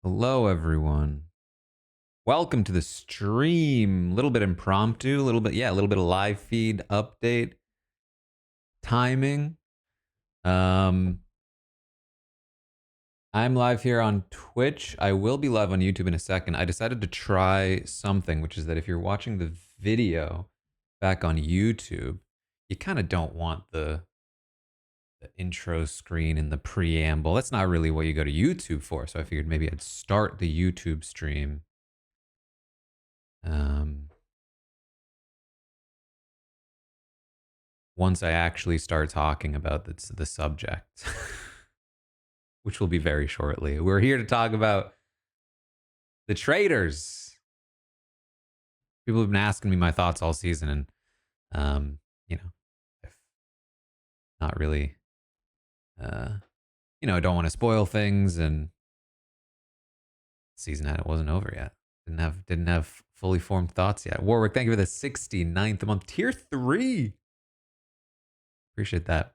Hello, everyone. Welcome to the stream. A little bit impromptu, a little bit of live feed update timing. I'm live here on Twitch. I will be live on YouTube in a second. I decided to try something, which is that if you're watching the video back on YouTube, you kind of don't want the intro screen and the preamble. That's not really what you go to YouTube for. So I figured maybe I'd start the YouTube stream. Once I actually start talking about the subject, which will be very shortly. We're here to talk about the Traitors. People have been asking me my thoughts all season, and I've not really, I don't want to spoil things, and season it wasn't over yet. Didn't have fully formed thoughts yet. Warwick, thank you for the 69th month, tier 3. Appreciate that.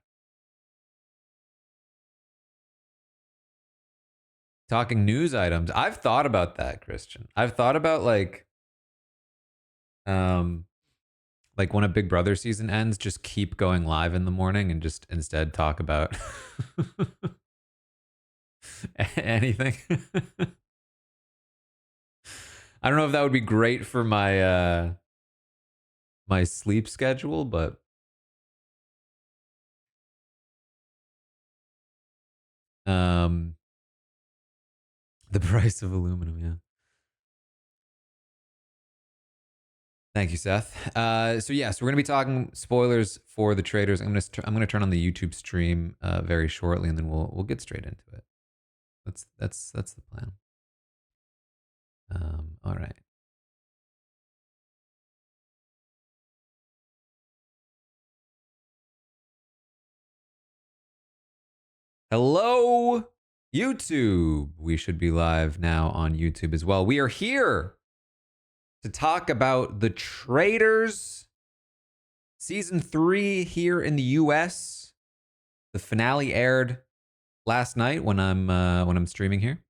Talking news items. I've thought about that, Christian. I've thought about like when a Big Brother season ends, just keep going live in the morning and just instead talk about anything. I don't know if that would be great for my my sleep schedule, but the price of aluminum, yeah. Thank you, Seth. So yes, we're gonna be talking spoilers for the Traitors. I'm gonna turn on the YouTube stream very shortly, and then we'll get straight into it. That's the plan. All right. Hello, YouTube. We should be live now on YouTube as well. We are here to talk about the Traitors season 3 here in the US. The finale aired last night when I'm streaming here,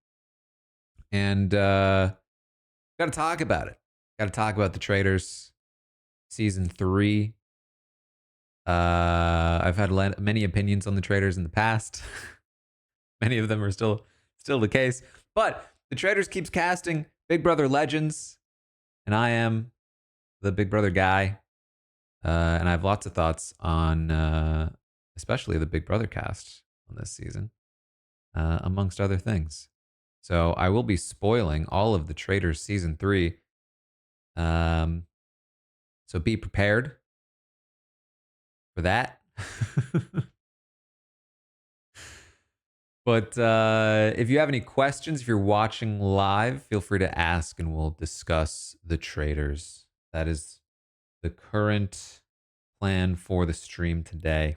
and got to talk about it. Got to talk about the Traitors season 3. I've had many opinions on the Traitors in the past. Many of them are still the case, but the Traitors keeps casting Big Brother legends, and I am the Big Brother guy, and I have lots of thoughts on especially the Big Brother cast on this season, amongst other things. So I will be spoiling all of the Traitors season 3. So be prepared for that. But if you have any questions, if you're watching live, feel free to ask and we'll discuss the Traitors. That is the current plan for the stream today.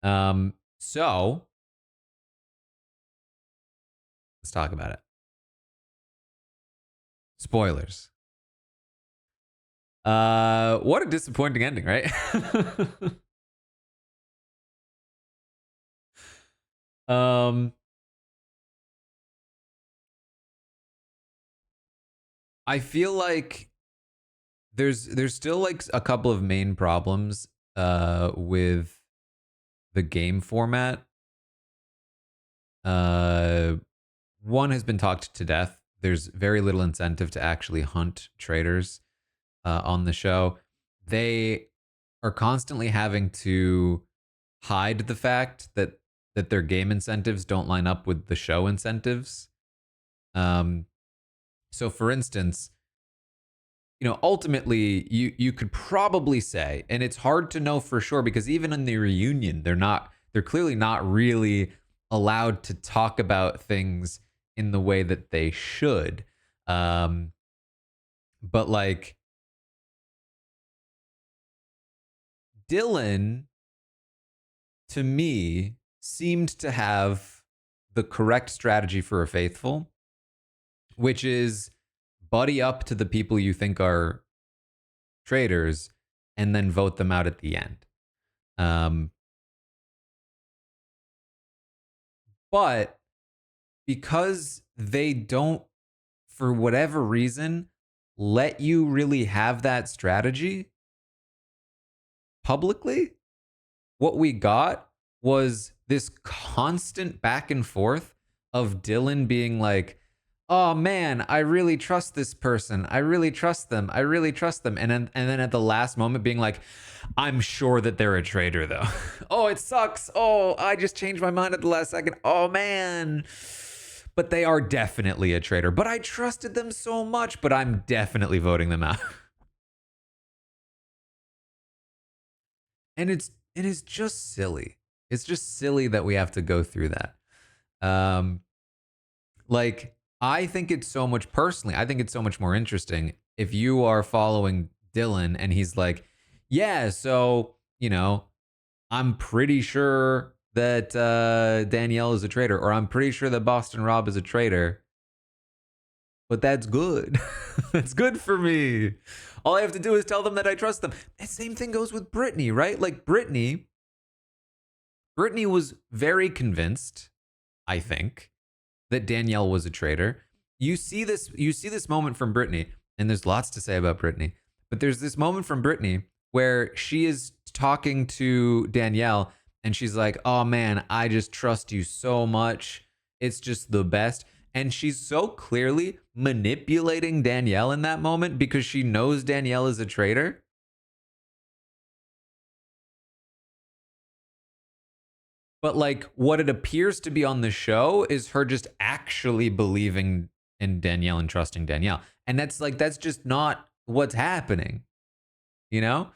So let's talk about it. Spoilers. What a disappointing ending, right? I feel like there's still like a couple of main problems with the game format. One has been talked to death. There's very little incentive to actually hunt traitors on the show. They are constantly having to hide the fact that their game incentives don't line up with the show incentives. So for instance, ultimately you could probably say, and it's hard to know for sure because even in the reunion, they're clearly not really allowed to talk about things in the way that they should. But like Dylan, to me, seemed to have the correct strategy for a faithful, which is buddy up to the people you think are traitors and then vote them out at the end. But because they don't, for whatever reason, let you really have that strategy publicly, what we got was this constant back and forth of Dylan being like, oh man, I really trust this person. I really trust them. I really trust them. And then at the last moment being like, I'm sure that they're a traitor though. Oh, it sucks. Oh, I just changed my mind at the last second. Oh man. But they are definitely a traitor. But I trusted them so much, but I'm definitely voting them out. And it is just silly. It's just silly that we have to go through that. Um, like I think it's so much personally. I think it's so much more interesting if you are following Dylan and he's like, yeah, so I'm pretty sure that Danielle is a traitor, or I'm pretty sure that Boston Rob is a traitor. But that's good. That's good for me. All I have to do is tell them that I trust them. The same thing goes with Brittany, right? Like Brittany was very convinced, I think, that Danielle was a traitor. You see this moment from Brittany, and there's lots to say about Brittany, but there's this moment from Brittany where she is talking to Danielle and she's like, "Oh man, I just trust you so much. It's just the best." And she's so clearly manipulating Danielle in that moment because she knows Danielle is a traitor. But like what it appears to be on the show is her just actually believing in Danielle and trusting Danielle. And that's just not what's happening, you know?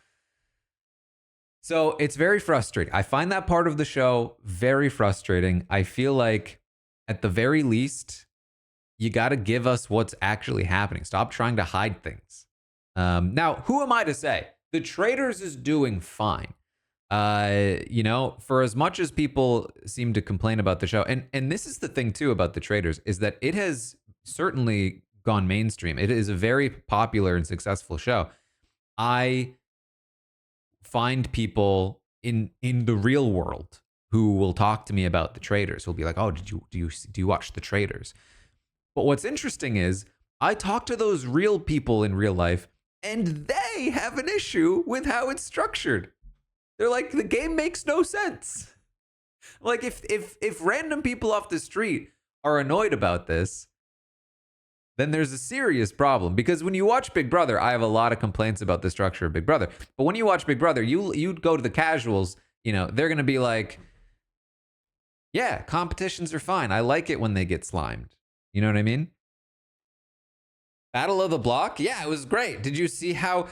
So it's very frustrating. I find that part of the show very frustrating. I feel like at the very least, you got to give us what's actually happening. Stop trying to hide things. Now, who am I to say? The Traitors is doing fine. For as much as people seem to complain about the show, and this is the thing too about the Traitors, is that it has certainly gone mainstream. It is a very popular and successful show. I find people in the real world who will talk to me about the Traitors. Who'll be like, "Oh, do you watch the Traitors?" But what's interesting is I talk to those real people in real life, and they have an issue with how it's structured. They're like, the game makes no sense. Like if random people off the street are annoyed about this, then there's a serious problem. Because when you watch Big Brother, I have a lot of complaints about the structure of Big Brother. But when you watch Big Brother, you go to the casuals, they're gonna be like, yeah, competitions are fine. I like it when they get slimed. You know what I mean? Battle of the Block? Yeah, it was great. Did you see how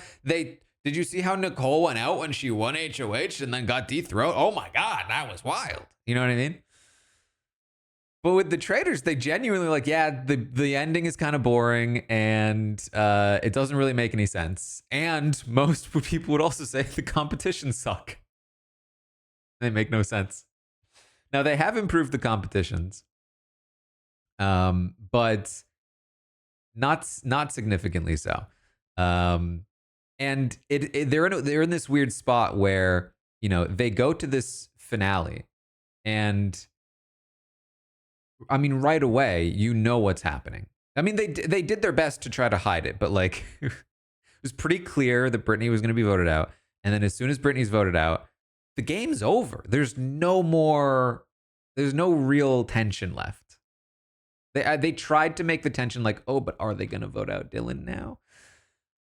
Nicole went out when she won HOH and then got dethroned? Oh my God, that was wild. You know what I mean? But with the Traitors, they genuinely like, yeah, the ending is kind of boring and it doesn't really make any sense. And most people would also say the competitions suck. They make no sense. Now they have improved the competitions, but not significantly so. And they're in this weird spot where they go to this finale, and I mean right away what's happening. I mean they did their best to try to hide it, but like it was pretty clear that Brittany was going to be voted out, and then as soon as Brittany's voted out, the game's over. There's no real tension left. They tried to make the tension like, oh, but are they going to vote out Dylan now?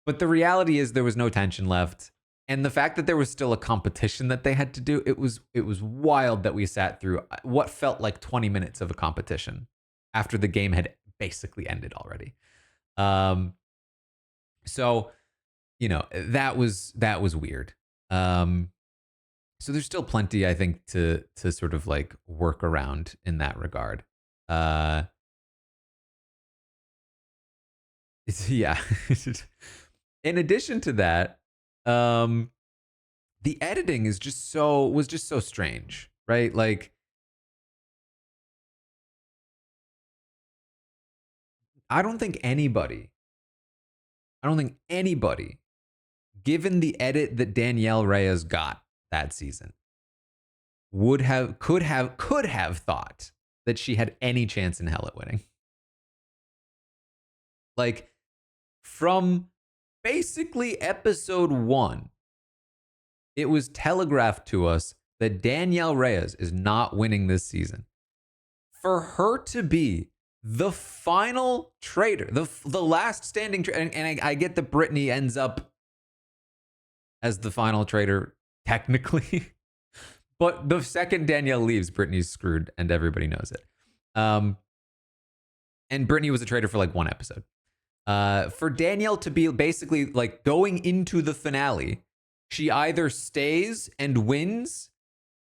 But the reality is there was no tension left. And the fact that there was still a competition that they had to do, it was wild that we sat through what felt like 20 minutes of a competition after the game had basically ended already. So, that was weird. So there's still plenty, I think, to sort of like work around in that regard. Yeah. In addition to that, the editing was just so strange, right? Like, I don't think anybody, given the edit that Danielle Reyes got that season, could have thought that she had any chance in hell at winning. Like, from basically episode 1, it was telegraphed to us that Danielle Reyes is not winning this season. For her to be the final traitor, the last standing traitor, and I get that Brittany ends up as the final traitor technically, but the second Danielle leaves, Brittany's screwed, and everybody knows it. And Brittany was a traitor for like 1 episode. For Danielle to be basically like going into the finale, she either stays and wins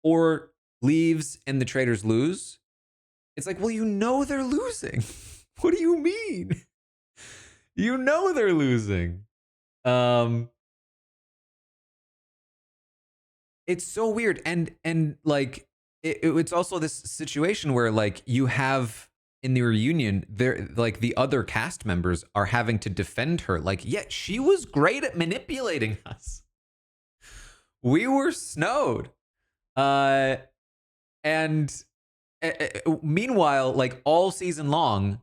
or leaves and the traitors lose. It's like, well, you know they're losing. What do you mean? You know they're losing. It's so weird. And like it's also this situation where like you have in the reunion, there like the other cast members are having to defend her. Like, yeah, she was great at manipulating us. We were snowed. And meanwhile, like all season long,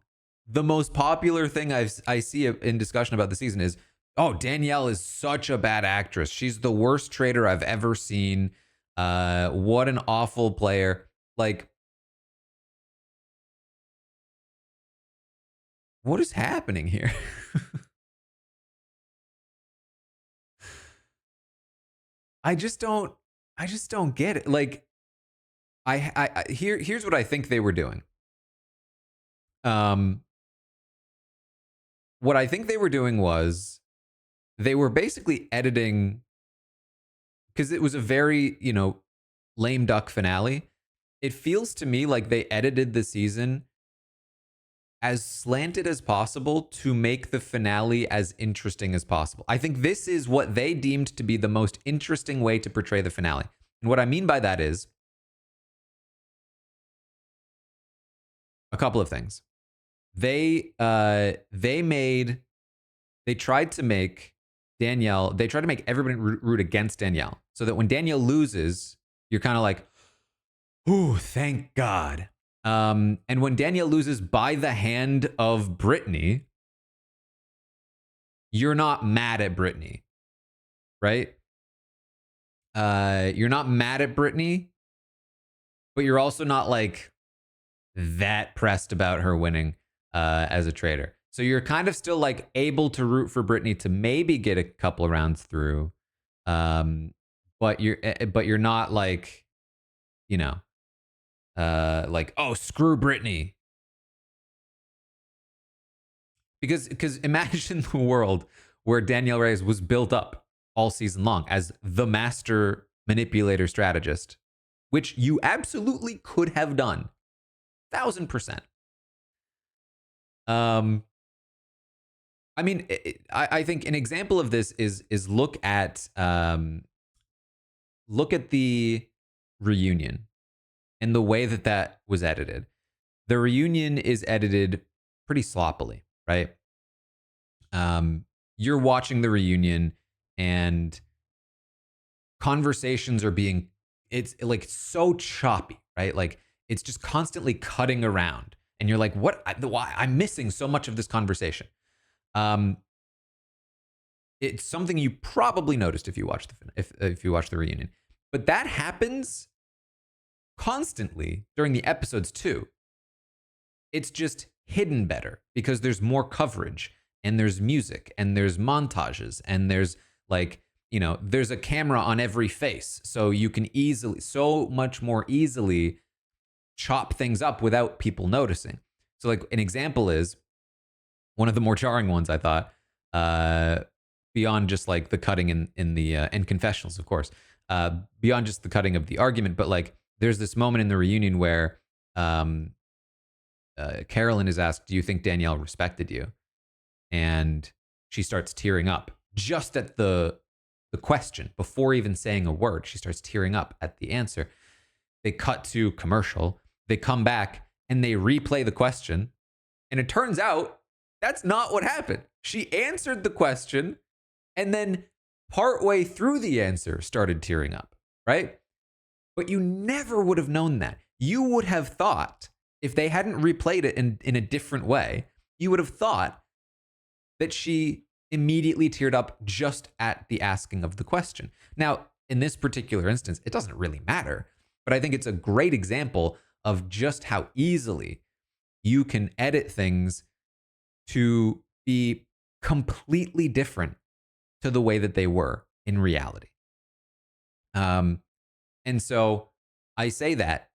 the most popular thing I see in discussion about the season is, oh, Danielle is such a bad actress. She's the worst traitor I've ever seen. What an awful player. Like, what is happening here? I just don't get it. Like, here's what I think they were doing. What I think they were doing was they were basically editing, because it was a very, lame duck finale. It feels to me like they edited the season as slanted as possible to make the finale as interesting as possible. I think this is what they deemed to be the most interesting way to portray the finale. And what I mean by that is a couple of things. They tried to make everybody root against Danielle, so that when Danielle loses, you're kind of like, ooh, thank God. And when Danielle loses by the hand of Brittany, you're not mad at Brittany, right? You're not mad at Brittany, but you're also not like that pressed about her winning as a traitor. So you're kind of still like able to root for Brittany to maybe get a couple of rounds through, but you're not like, like, oh, screw Brittany. Because imagine the world where Danielle Reyes was built up all season long as the master manipulator strategist, which you absolutely could have done, 1,000%. I mean, I think an example of this is look at the reunion and the way that was edited. The reunion is edited pretty sloppily, right? You're watching the reunion and conversations are it's like so choppy, right? Like it's just constantly cutting around and you're like, what? Why? I'm missing so much of this conversation. It's something you probably noticed if you watch if you watch the reunion, but that happens constantly during the episodes too. It's just hidden better because there's more coverage and there's music and there's montages and there's like, there's a camera on every face, so you can so much more easily chop things up without people noticing. So like an example is one of the more jarring ones, I thought, beyond just like the cutting in the and confessionals, of course, beyond just the cutting of the argument, but like there's this moment in the reunion where Carolyn is asked, do you think Danielle respected you? And she starts tearing up just at the question before even saying a word. She starts tearing up at the answer. They cut to commercial. They come back and they replay the question. And it turns out that's not what happened. She answered the question and then partway through the answer started tearing up, right? But you never would have known that. You would have thought if they hadn't replayed it in a different way, you would have thought that she immediately teared up just at the asking of the question. Now, in this particular instance, it doesn't really matter, but I think it's a great example of just how easily you can edit things to be completely different to the way that they were in reality. And so I say that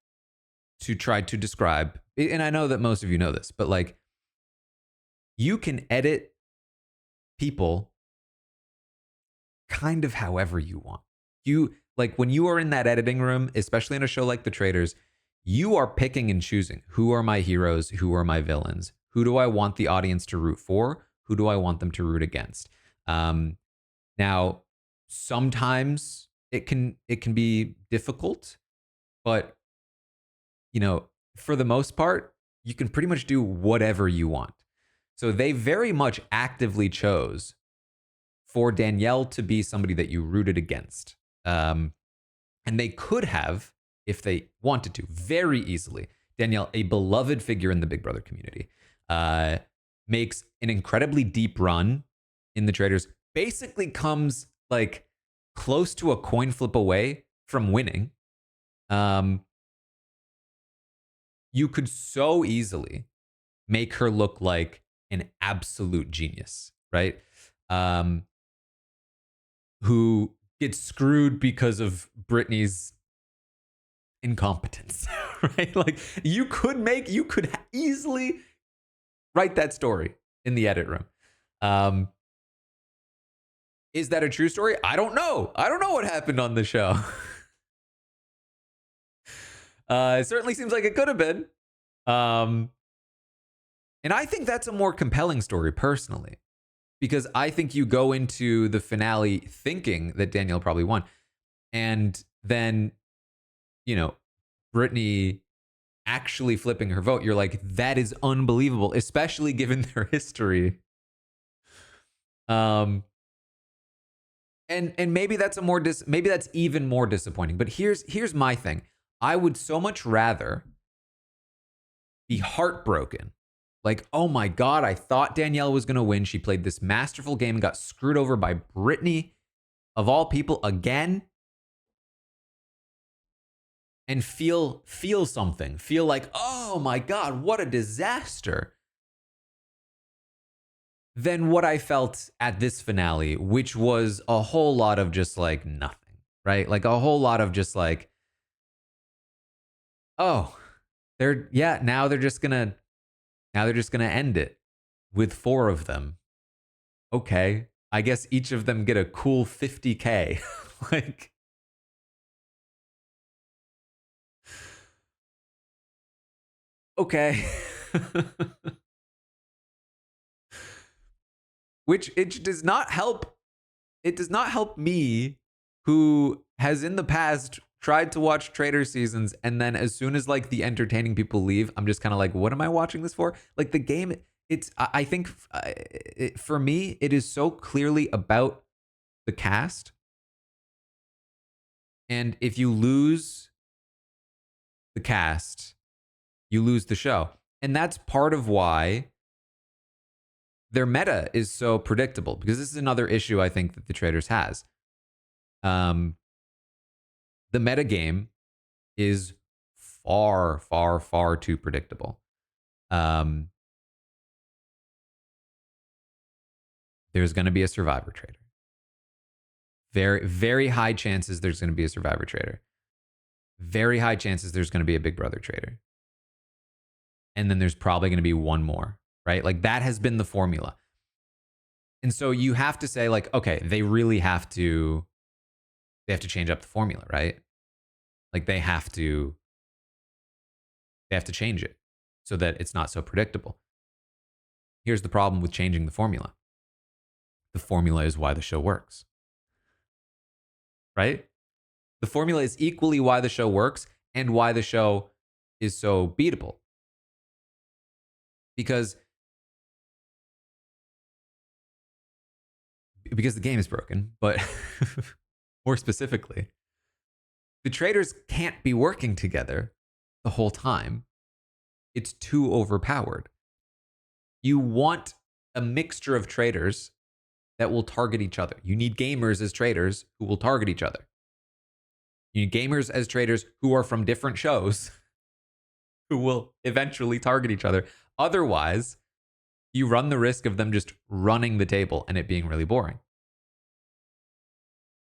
to try to describe, and I know that most of you know this, but like, you can edit people kind of however you want. You like when you are in that editing room, especially in a show like The Traitors, you are picking and choosing who are my heroes, who are my villains, who do I want the audience to root for, who do I want them to root against. Now, sometimes it can be difficult, but you know, for the most part, you can pretty much do whatever you want. So they very much actively chose for Danielle to be somebody that you rooted against. And they could have, if they wanted to, very easily. Danielle, a beloved figure in the Big Brother community, makes an incredibly deep run in the Traitors, basically comes like close to a coin flip away from winning. You could so easily make her look like an absolute genius, right? Who gets screwed because of Brittany's incompetence, right? Like you could easily write that story in the edit room. Is that a true story? I don't know. I don't know what happened on the show. It certainly seems like it could have been. And I think that's a more compelling story personally, because I think you go into the finale thinking that Danielle probably won. And then, you know, Brittany actually flipping her vote. You're like, that is unbelievable, especially given their history. And maybe that's maybe that's even more disappointing. But here's my thing. I would so much rather be heartbroken. Like, oh my God, I thought Danielle was going to win. She played this masterful game and got screwed over by Brittany, of all people, again. And feel something. Feel like, oh my God, what a disaster. Than what I felt at this finale, which was a whole lot of just like nothing, right? Like a whole lot of just like, oh, now they're just gonna end it with 4 of them. Okay, I guess each of them get a cool 50K. Like, okay. Which it does not help. It does not help me, who has in the past tried to watch Traitor seasons, and then as soon as like the entertaining people leave, I'm just kind of like, what am I watching this for? Like the game, I think for me, it is so clearly about the cast. And if you lose the cast, you lose the show. And that's part of why their meta is so predictable, because this is another issue I think that the Traitors has. The meta game is far, far, far too predictable. There's going to be a Survivor Traitor. Very, very high chances there's going to be a Survivor Traitor. Very high chances there's going to be a Big Brother Traitor. And then there's probably going to be one more, right? Like that has been the formula. And so you have to say like, okay, they have to change up the formula, right? Like they have to change it so that it's not so predictable. Here's the problem with changing the formula. The formula is why the show works. Right? The formula is equally why the show works and why the show is so beatable. Because the game is broken, but more specifically, the Traitors can't be working together the whole time it's too overpowered. You want a mixture of traitors that will target each other. You need gamers as traitors who will target each other. You need gamers as traitors who are from different shows who will eventually target each other. Otherwise, you run the risk of them just running the table and it being really boring.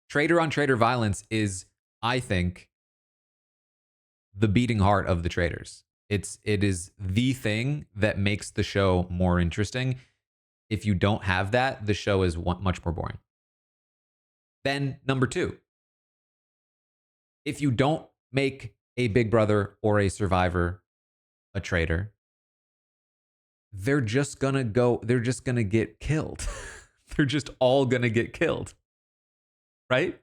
Traitor on traitor violence is, I think, the beating heart of the Traitors. It is the thing that makes the show more interesting. If you don't have that, the show is much more boring. Then number 2, if you don't make a Big Brother or a Survivor a traitor, they're just gonna get killed. They're just all gonna get killed. Right?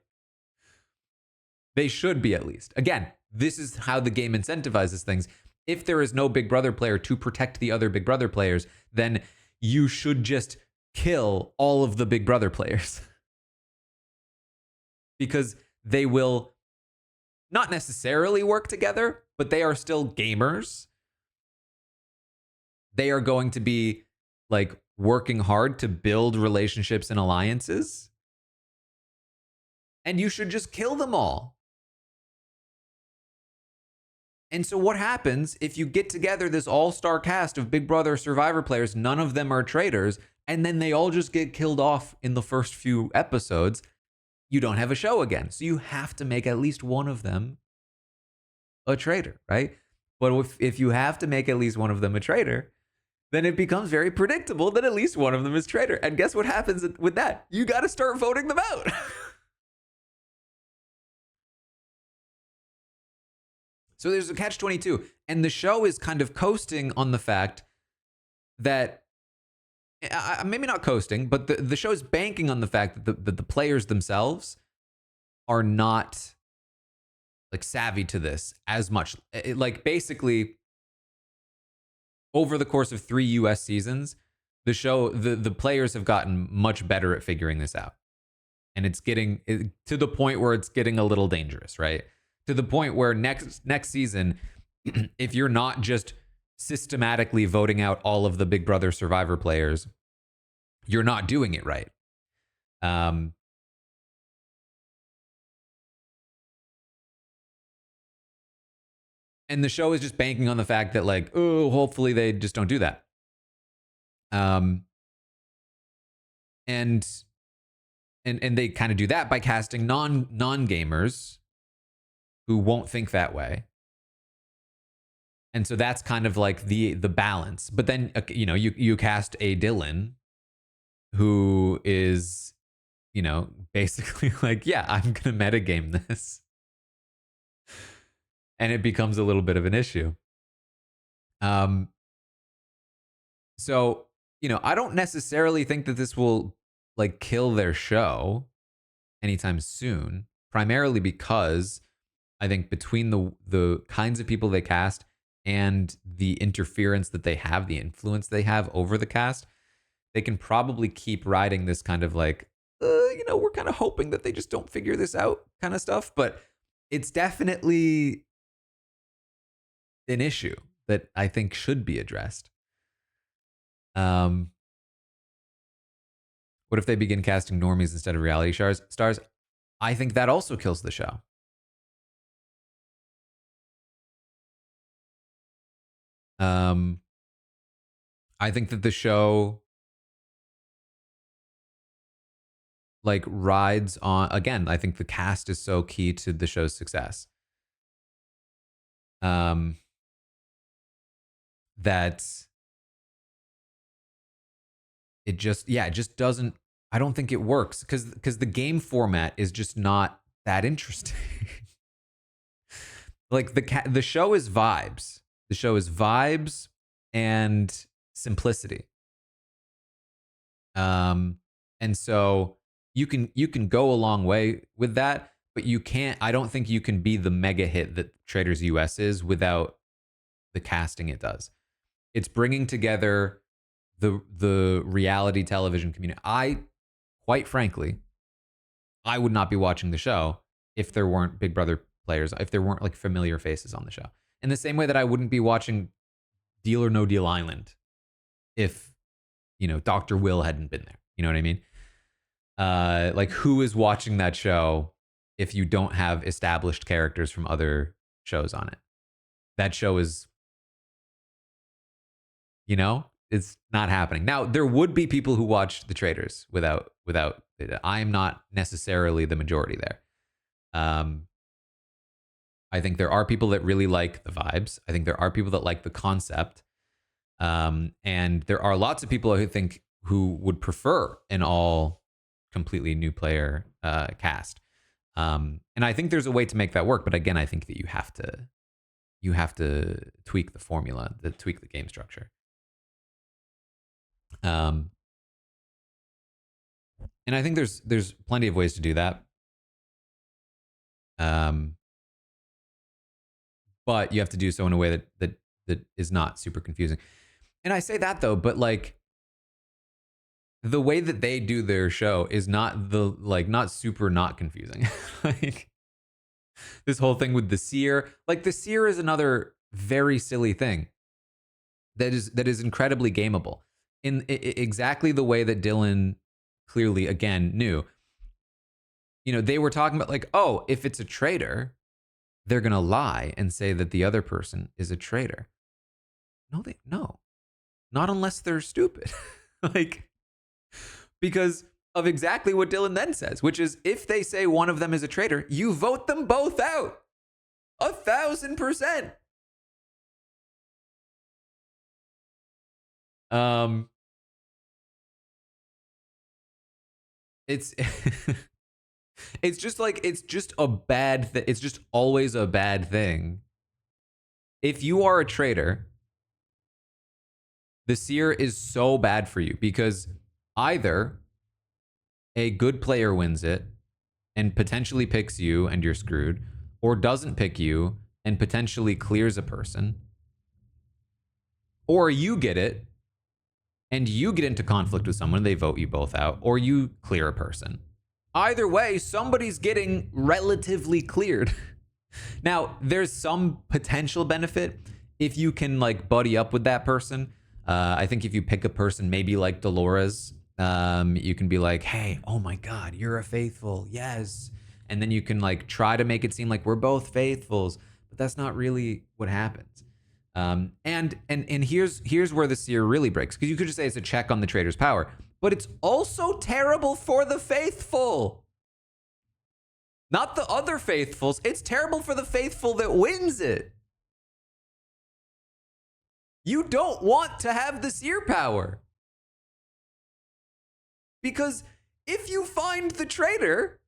They should be, at least. Again, this is how the game incentivizes things. If there is no Big Brother player to protect the other Big Brother players, then you should just kill all of the Big Brother players. Because they will not necessarily work together, but they are still gamers. They are going to be like working hard to build relationships and alliances. And you should just kill them all. And so what happens if you get together this all-star cast of Big Brother Survivor players, none of them are traitors, and then they all just get killed off in the first few episodes? You don't have a show again. So you have to make at least one of them a traitor, right? But if you have to make at least one of them a traitor, then it becomes very predictable that at least one of them is traitor. And guess what happens with that? You got to start voting them out. So there's a catch-22, and the show is kind of coasting on the fact that, maybe not coasting, but the show is banking on the fact that the players themselves are not like savvy to this as much. Like basically, over the course of 3 US seasons, the show, the players have gotten much better at figuring this out. And it's getting to the point where it's getting a little dangerous, right? To the point where next season, if you're not just systematically voting out all of the Big Brother Survivor players, you're not doing it right. And the show is just banking on the fact that, like, oh, hopefully they just don't do that. And they kind of do that by casting non-gamers who won't think that way. And so that's kind of like the balance. But then, you know, you cast a Dylan who is, you know, basically like, yeah, I'm going to metagame this. And it becomes a little bit of an issue. So, you know, I don't necessarily think that this will like kill their show anytime soon, primarily because I think between the kinds of people they cast and the interference that they have, the influence they have over the cast, they can probably keep riding this kind of like, you know, we're kind of hoping that they just don't figure this out kind of stuff. But it's definitely an issue that I think should be addressed. What if they begin casting normies instead of reality stars? I think that also kills the show. I think that the show like rides on, again, I think the cast is so key to the show's success. That it just doesn't, I don't think it works because the game format is just not that interesting. Like the show is vibes. The show is vibes and simplicity. And so you can go a long way with that, but you can't, I don't think you can be the mega hit that Traitors US is without the casting it does. It's bringing together the reality television community. Quite frankly, I would not be watching the show if there weren't Big Brother players, if there weren't like familiar faces on the show. In the same way that I wouldn't be watching Deal or No Deal Island if, Dr. Will hadn't been there. You know what I mean? Like, who is watching that show if you don't have established characters from other shows on it? That show is, it's not happening. Now, there would be people who watch The Traitors without it. I am not necessarily the majority there. I think there are people that really like the vibes. I think there are people that like the concept. And there are lots of people who would prefer an all completely new player cast. And I think there's a way to make that work. But again, I think that you have to tweak the formula, tweak the game structure. And I think there's plenty of ways to do that. But you have to do so in a way that is not super confusing. And I say that though, but like the way that they do their show is not not super not confusing. Like this whole thing with the seer, like the seer is another very silly thing that is incredibly gameable in exactly the way that Dylan clearly again knew. They were talking about like, oh, if it's a traitor, they're going to lie and say that the other person is a traitor. No, not unless they're stupid. Like, because of exactly what Dylan then says, which is if they say one of them is a traitor, you vote them both out. 1,000%. It's it's just like it's just a bad thing. It's just always a bad thing. If you are a traitor, the seer is so bad for you because either a good player wins it and potentially picks you and you're screwed, or doesn't pick you and potentially clears a person, or you get it and you get into conflict with someone, they vote you both out, or you clear a person. Either way, somebody's getting relatively cleared. Now, there's some potential benefit if you can like buddy up with that person. I think if you pick a person maybe like Dolores, you can be like, hey, oh my God, you're a faithful, yes. And then you can like try to make it seem like we're both faithfuls, but that's not really what happens. And here's where the seer really breaks, because you could just say it's a check on the traitor's power, but it's also terrible for the faithful. Not the other faithfuls. It's terrible for the faithful that wins it. You don't want to have the seer power. Because if you find the traitor,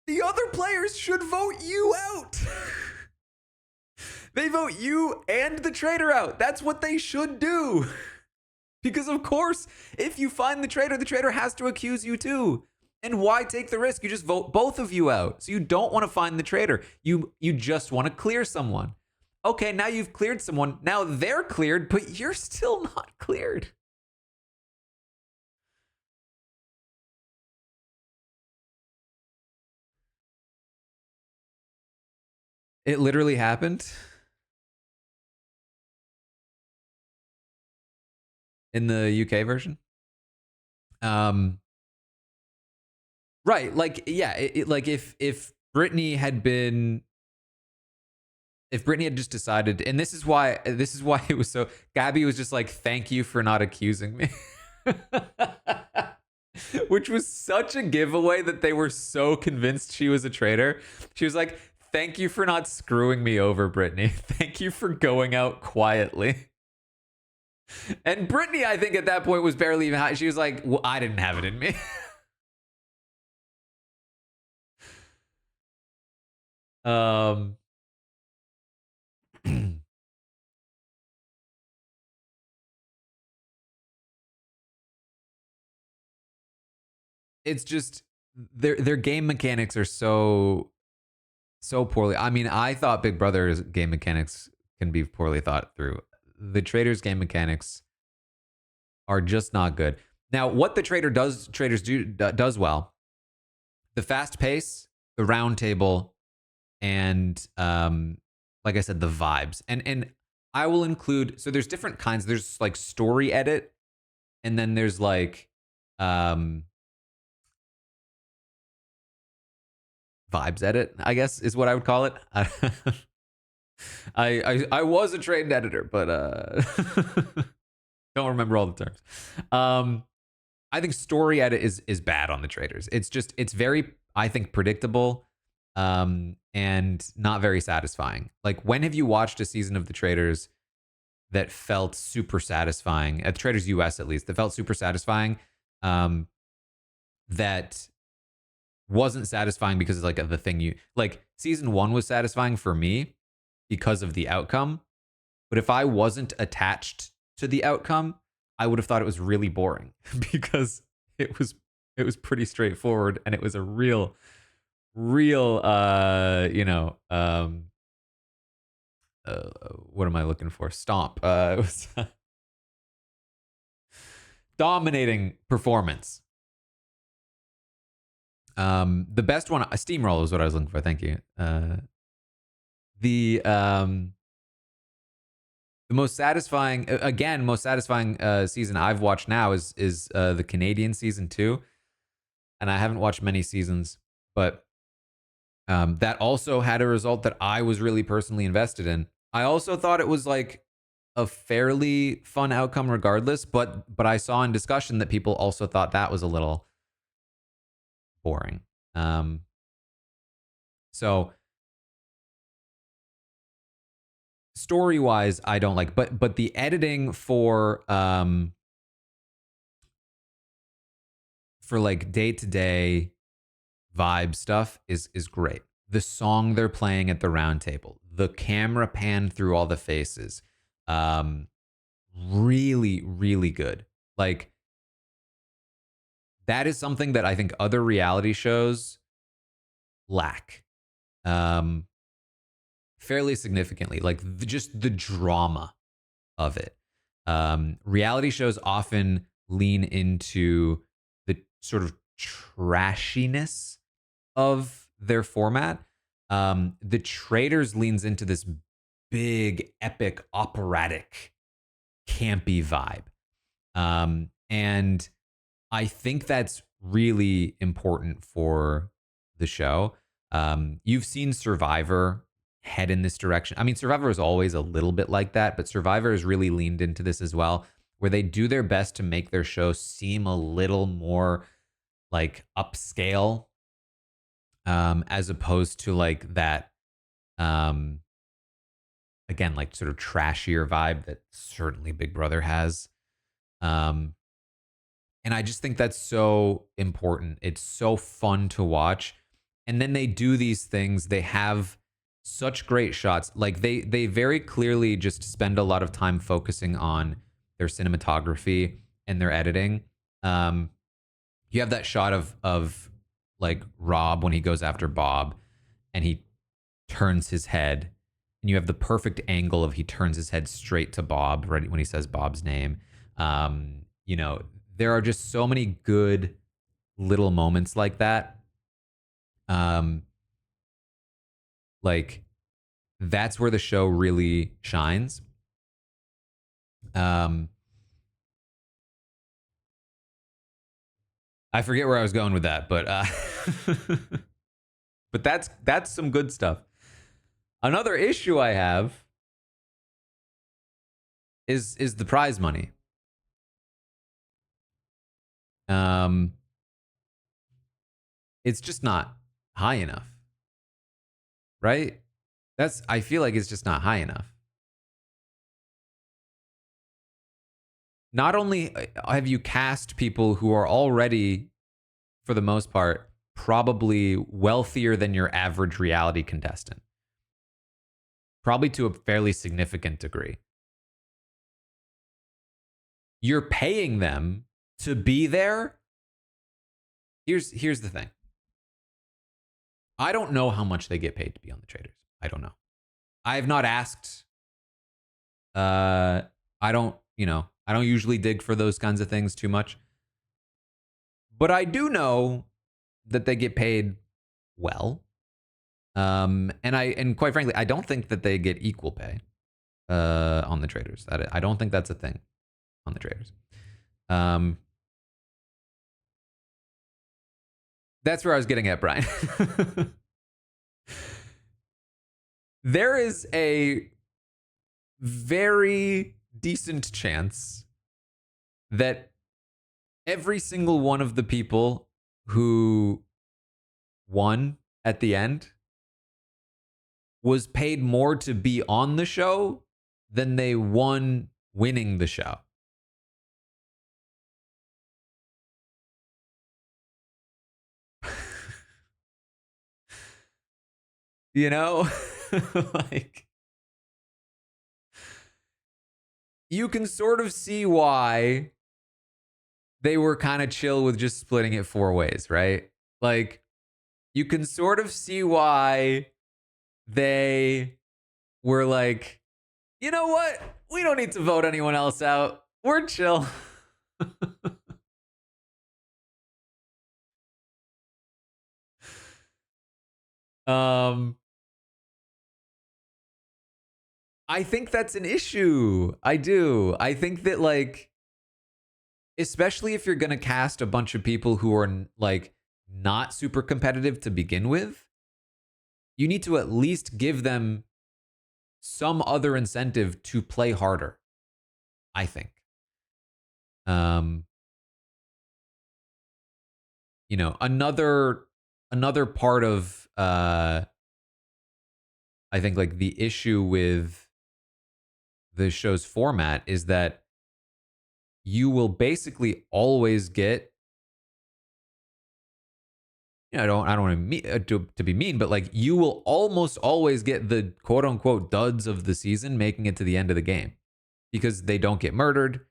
the other players should vote you out. They vote you and the traitor out. That's what they should do. Because of course, if you find the traitor has to accuse you too. And why take the risk? You just vote both of you out. So you don't want to find the traitor. You just want to clear someone. Okay, now you've cleared someone. Now they're cleared, but you're still not cleared. It literally happened in the UK version. Right, like yeah, like if Brittany had just decided, and this is why it was so, Gabby was just like, thank you for not accusing me. Which was such a giveaway that they were so convinced she was a traitor. She was like, thank you for not screwing me over, Brittany. Thank you for going out quietly. And Brittany, I think at that point was barely even high. She was like, well, I didn't have it in me. It's just their game mechanics are so poorly. I mean, I thought Big Brother's game mechanics can be poorly thought through. The Traitors game mechanics are just not good. Now, what the Traitors does well, the fast pace, the round table, and like I said, the vibes. And I will include, so there's different kinds. There's like story edit, and then there's like vibes edit, I guess is what I would call it. I was a trained editor, but don't remember all the terms. I think story edit is bad on the Traitors. It's very, I think, predictable and not very satisfying. Like, when have you watched a season of the Traitors that felt super satisfying, at the Traitors US at least, that felt super satisfying, that wasn't satisfying because of like the thing you like? Season 1 was satisfying for me because of the outcome, but if I wasn't attached to the outcome, I would have thought it was really boring because it was pretty straightforward, and it was a real what am I looking for? Stomp. It was dominating performance. The best one, a steamroll is what I was looking for. Thank you. The most satisfying, season I've watched now is the Canadian season 2, and I haven't watched many seasons, but that also had a result that I was really personally invested in. I also thought it was like a fairly fun outcome regardless, but I saw in discussion that people also thought that was a little boring. So story wise, I don't like, but the editing for like day to day vibe stuff is great. The song they're playing at the round table, the camera pan through all the faces, really, really good. Like, that is something that I think other reality shows lack fairly significantly. Like, just the drama of it. Reality shows often lean into the sort of trashiness of their format. The Traitors leans into this big, epic, operatic, campy vibe. And I think that's really important for the show. You've seen Survivor head in this direction. I mean, Survivor is always a little bit like that, but Survivor has really leaned into this as well, where they do their best to make their show seem a little more like upscale, as opposed to like that, again, like sort of trashier vibe that certainly Big Brother has. Um, and I just think that's so important. It's so fun to watch. And then they do these things. They have such great shots. Like, they very clearly just spend a lot of time focusing on their cinematography and their editing. Um, you have that shot of like Rob when he goes after Bob and he turns his head, and you have the perfect angle of he turns his head straight to Bob right when he says Bob's name. You know, there are just so many good little moments like that. Like, that's where the show really shines. Um, I forget where I was going with that, but but that's some good stuff. Another issue I have is the prize money. Um, it's just not high enough, right? I feel like it's just not high enough. Not only have you cast people who are already, for the most part, probably wealthier than your average reality contestant, probably to a fairly significant degree. You're paying them to be there. Here's the thing. I don't know how much they get paid to be on the Traitors. I don't know. I have not asked. I don't, I don't usually dig for those kinds of things too much. But I do know that they get paid well. And quite frankly, I don't think that they get equal pay. on the Traitors. I don't think that's a thing on the Traitors. That's where I was getting at, Brian. There is a very decent chance that every single one of the people who won at the end was paid more to be on the show than they won winning the show. You know? Like, you can sort of see why they were kind of chill with just splitting it 4 ways, right? Like, you can sort of see why they were like, you know what? We don't need to vote anyone else out. We're chill. um, I think that's an issue. I do. I think that, like, especially if you're going to cast a bunch of people who are like not super competitive to begin with, you need to at least give them some other incentive to play harder, I think. You know, another part of I think, like, the issue with the show's format is that you will basically always get, you know, I don't want to be mean, but like, you will almost always get the quote unquote duds of the season making it to the end of the game because they don't get murdered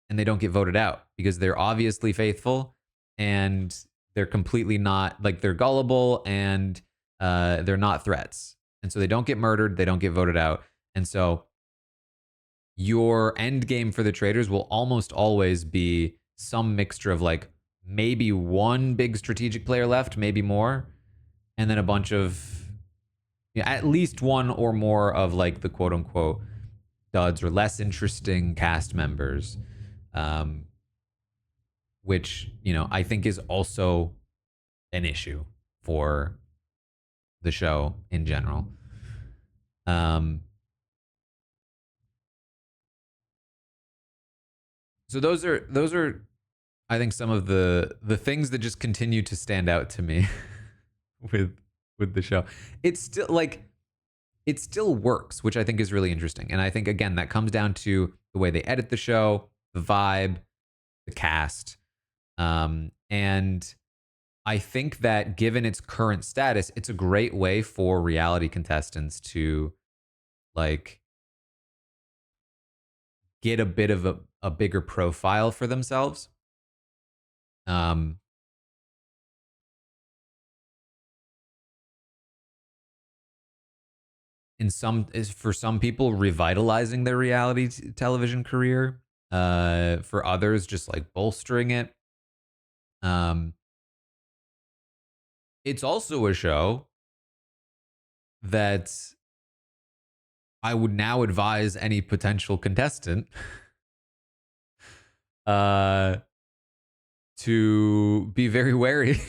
and they don't get voted out because they're obviously faithful and they're completely not, like, they're gullible and they're not threats. And so they don't get murdered, they don't get voted out. And so your end game for the Traitors will almost always be some mixture of, like, maybe one big strategic player left, maybe more, and then a bunch of, you know, at least one or more of, like, the quote unquote duds or less interesting cast members, which, you know, I think is also an issue for the show in general. So those are I think some of the things that just continue to stand out to me with the show. It's still, like, it still works, which I think is really interesting. And I think, again, that comes down to the way they edit the show, the vibe, the cast. And I think that given its current status, it's a great way for reality contestants to, like, get a bit of a bigger profile for themselves. For some people, revitalizing their reality television career. For others, just, like, bolstering it. It's also a show that I would now advise any potential contestant to be very wary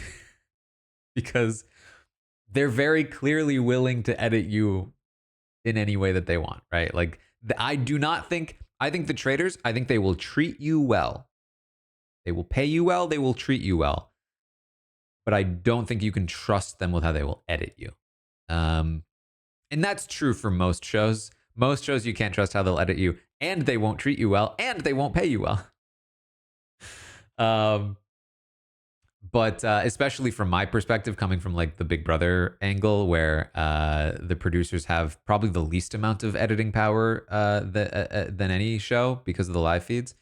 because they're very clearly willing to edit you in any way that they want, right? Like, I think the Traitors, I think they will treat you well. They will pay you well, they will treat you well. But I don't think you can trust them with how they will edit you. And that's true for most shows. Most shows you can't trust how they'll edit you, and they won't treat you well, and they won't pay you well. But especially from my perspective, coming from, like, the Big Brother angle, where the producers have probably the least amount of editing power than any show because of the live feeds,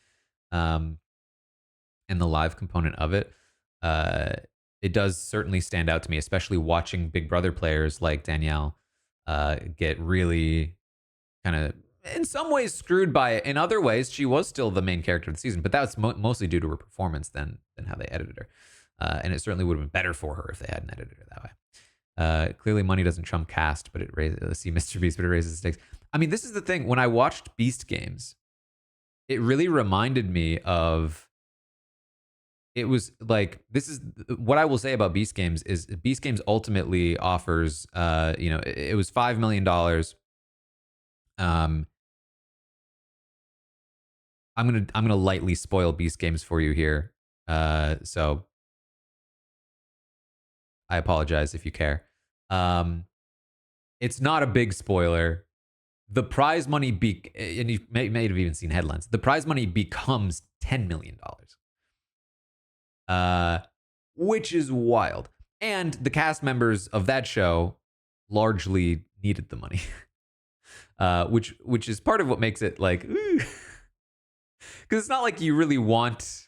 and the live component of it. It does certainly stand out to me, especially watching Big Brother players like Danielle get really kind of, in some ways, screwed by it. In other ways, she was still the main character of the season, but that was mostly due to her performance than how they edited her. And it certainly would have been better for her if they hadn't edited her that way. Clearly, money doesn't trump cast, but it raises. See Mr. Beast, but it raises the stakes. I mean, this is the thing. When I watched Beast Games, it really reminded me of. It was like this is what I will say about Beast Games is Beast Games ultimately offers. It was $5 million. Um, I'm gonna lightly spoil Beast Games for you here. So I apologize if you care. Um, it's not a big spoiler. The prize money and you may have even seen headlines. The prize money becomes $10 million, which is wild. And the cast members of that show largely needed the money, which is part of what makes it like, because it's not like you really want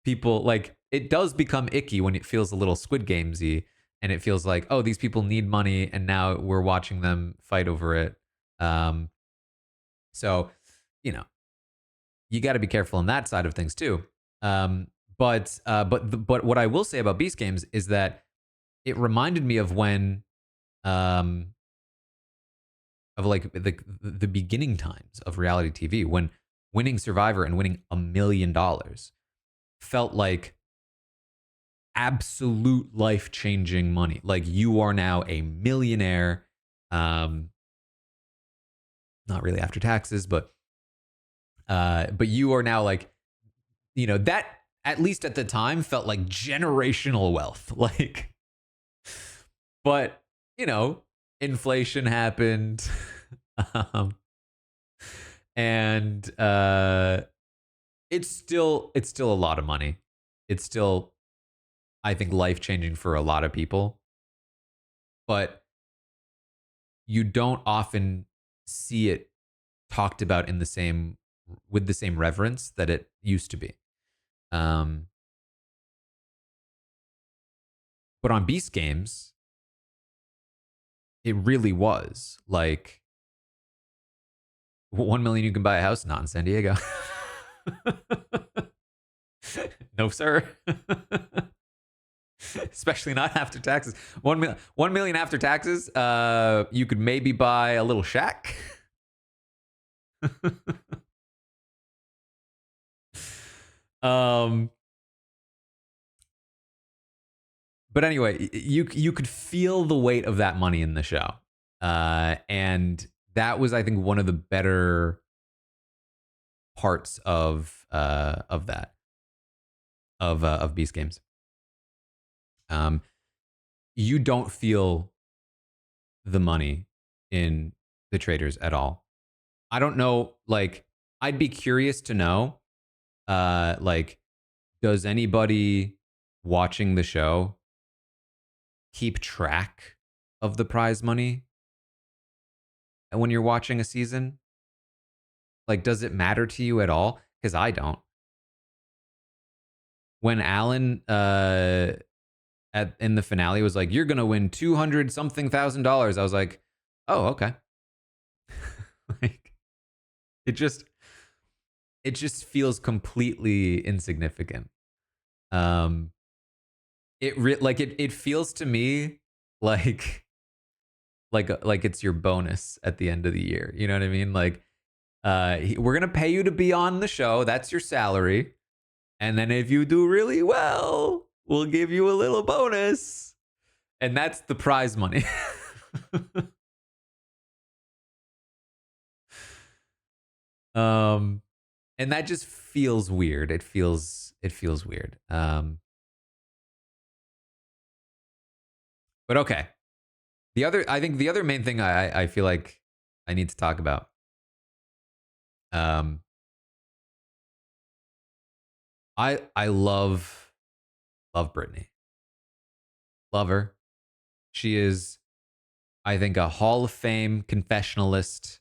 people like it does become icky when it feels a little Squid Gamesy and it feels like, oh, these people need money and now we're watching them fight over it. Um, so, you know, you got to be careful on that side of things too. But what I will say about Beast Games is that it reminded me of when, um, of like the beginning times of reality TV when winning Survivor and winning $1 million felt like absolute life changing money. Like you are now a millionaire. Um, Not really after taxes, but you are now like, that at least at the time felt like generational wealth. Like, but inflation happened, um, and it's still a lot of money. It's still, I think, life changing for a lot of people, but you don't often see it talked about in the same with the same reverence that it used to be. Um, but on Beast Games, it really was like 1 million you can buy a house, not in San Diego. No, sir. Especially not after taxes. 1 million after taxes. You could maybe buy a little shack. um, but anyway, you could feel the weight of that money in the show, and that was, I think, one of the better parts of that of Beast Games. Um, you don't feel the money in the Traitors at all. I don't know. Like, I'd be curious to know. Like, does anybody watching the show keep track of the prize money when you're watching a season? Like, does it matter to you at all? Because I don't. When Alan in the finale was like, "You're gonna win 200 something $1,000," I was like, "Oh, okay." Like, it just feels completely insignificant. Um, it feels to me like like it's your bonus at the end of the year. You know what I mean? Like, we're gonna pay you to be on the show. That's your salary. And then if you do really well, we'll give you a little bonus. And that's the prize money. um and that just feels weird. It feels weird. But okay. I think the other main thing I feel like I need to talk about. Um I love Brittany. Love her. She is, I think, a Hall of Fame confessionalist.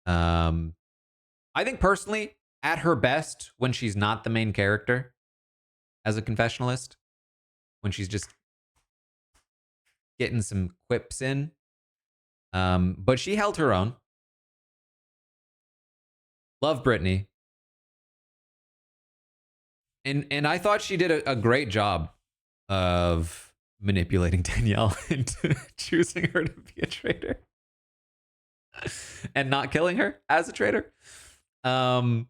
Um, I think personally, at her best, when she's not the main character as a confessionalist, when she's just getting some quips in. But she held her own. Love Brittany. And I thought she did a great job of manipulating Danielle into choosing her to be a traitor and not killing her as a traitor. But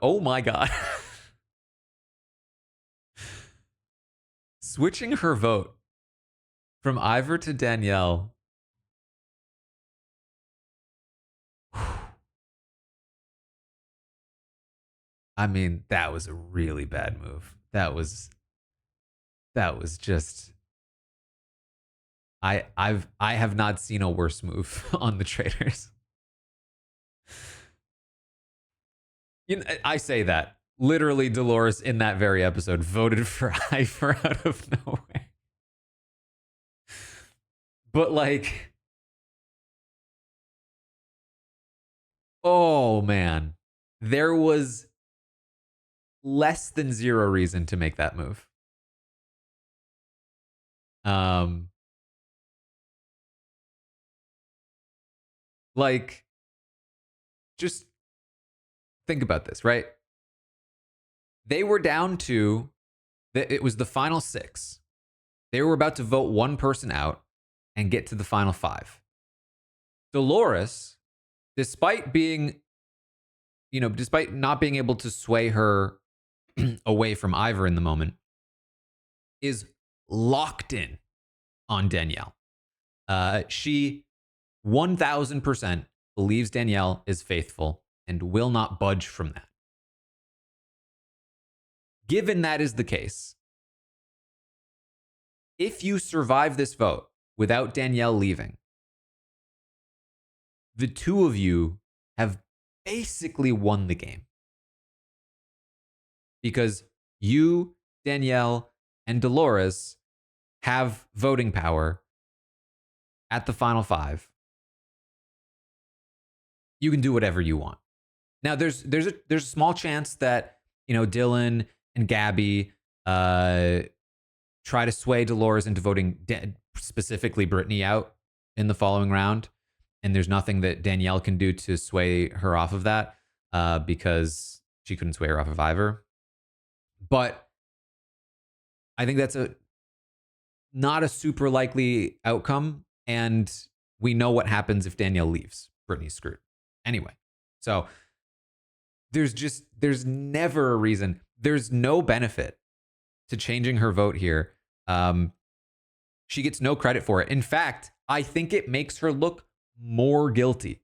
oh my god. Switching her vote from Ivor to Danielle. I mean, that was a really bad move. That was just I have not seen a worse move on the Traitors. You know, I say that. Literally, Dolores in that very episode voted for Ivor out of nowhere. But like, oh man, there was less than zero reason to make that move. Like, just think about this, right? They were down to, it was the final 6. They were about to vote one person out and get to the final 5. Dolores, despite being, despite not being able to sway her away from Ivor in the moment, is locked in on Danielle. She 1000% believes Danielle is faithful and will not budge from that. Given that is the case, if you survive this vote without Danielle leaving, the two of you have basically won the game. Because you, Danielle, and Dolores have voting power at the final 5. You can do whatever you want. Now, there's a small chance that, Dylan and Gabby try to sway Dolores into voting specifically Brittany out in the following round. And there's nothing that Danielle can do to sway her off of that because she couldn't sway her off of Ivor. But I think that's not a super likely outcome. And we know what happens if Danielle leaves. Brittany's screwed. Anyway, so there's never a reason. There's no benefit to changing her vote here. She gets no credit for it. In fact, I think it makes her look more guilty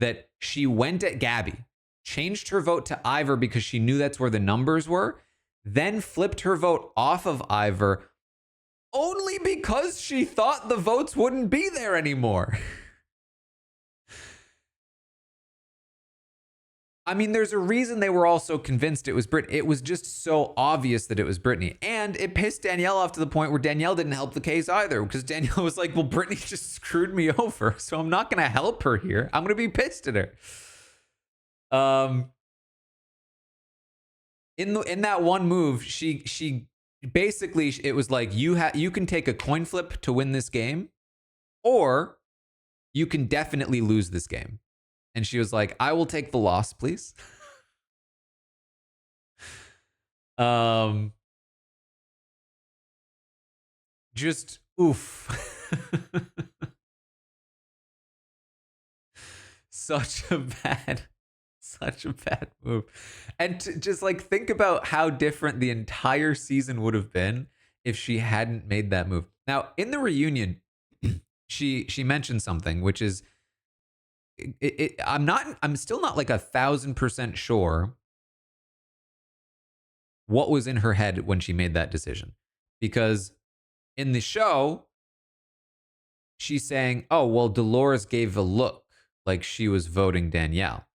that she went at Gabby, changed her vote to Ivor because she knew that's where the numbers were, then flipped her vote off of Ivor only because she thought the votes wouldn't be there anymore. I mean, there's a reason they were all so convinced it was Brittany. It was just so obvious that it was Brittany. And it pissed Danielle off to the point where Danielle didn't help the case either. Because Danielle was like, well, Brittany just screwed me over. So I'm not going to help her here. I'm going to be pissed at her. In that one move, she basically, it was like, you can take a coin flip to win this game. Or you can definitely lose this game. And she was like, I will take the loss, please. Just oof. Such a bad move. And to just like think about how different the entire season would have been if she hadn't made that move. Now, in the reunion, she mentioned something, which is, I'm still not like 1,000% sure what was in her head when she made that decision. Because in the show, she's saying, oh, well, Dolores gave a look like she was voting Danielle.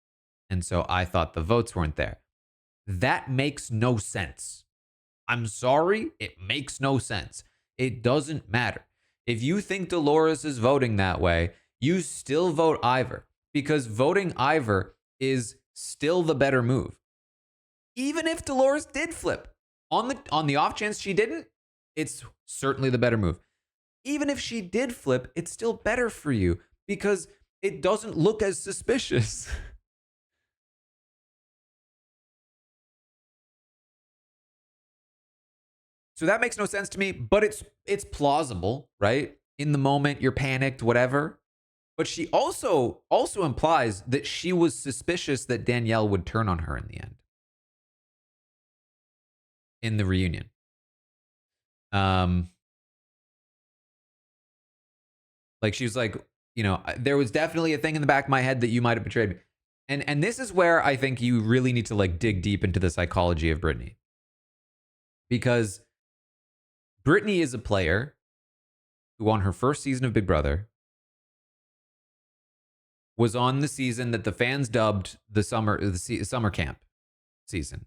And so I thought the votes weren't there. That makes no sense. I'm sorry, it makes no sense. It doesn't matter. If you think Dolores is voting that way, you still vote Ivor. Because voting Ivor is still the better move. Even if Dolores did flip, on the off chance she didn't, it's certainly the better move. Even if she did flip, it's still better for you because it doesn't look as suspicious. So that makes no sense to me, but it's plausible, right? In the moment, you're panicked, whatever. But she also implies that she was suspicious that Danielle would turn on her in the end, in the reunion. Like she was like, there was definitely a thing in the back of my head that you might have betrayed me. And this is where I think you really need to like dig deep into the psychology of Brittany. Because Brittany is a player who on her first season of Big Brother was on the season that the fans dubbed the summer camp season.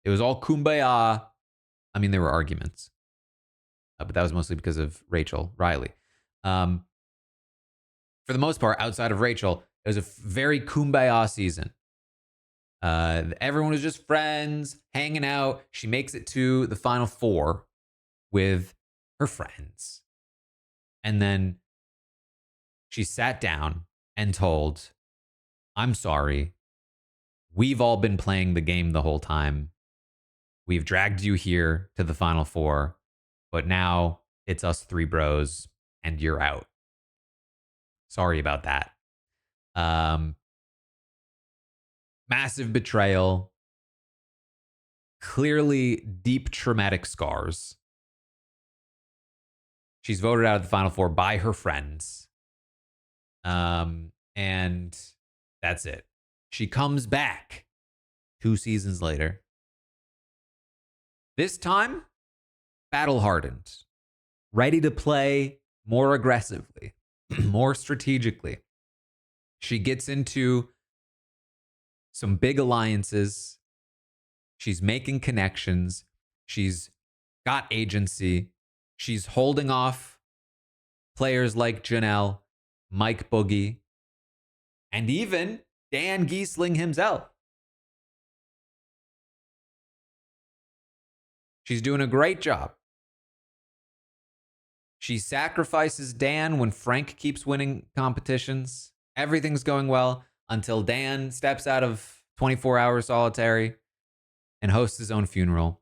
It was all kumbaya. I mean, there were arguments, but that was mostly because of Rachel Riley. For the most part, outside of Rachel, it was a very kumbaya season. Everyone was just friends, hanging out. She makes it to the final four with her friends. And then she sat down and told, I'm sorry. We've all been playing the game the whole time. We've dragged you here to the final four, but now it's us three bros and you're out. Sorry about that. Massive betrayal. Clearly deep traumatic scars. She's voted out of the final four by her friends. And that's it. She comes back 2 seasons later. This time, battle hardened, ready to play more aggressively, more strategically. She gets into some big alliances. She's making connections. She's got agency. She's holding off players like Janelle, Mike Boogie, and even Dan Giesling himself. She's doing a great job. She sacrifices Dan when Frank keeps winning competitions. Everything's going well until Dan steps out of 24-hour solitary and hosts his own funeral.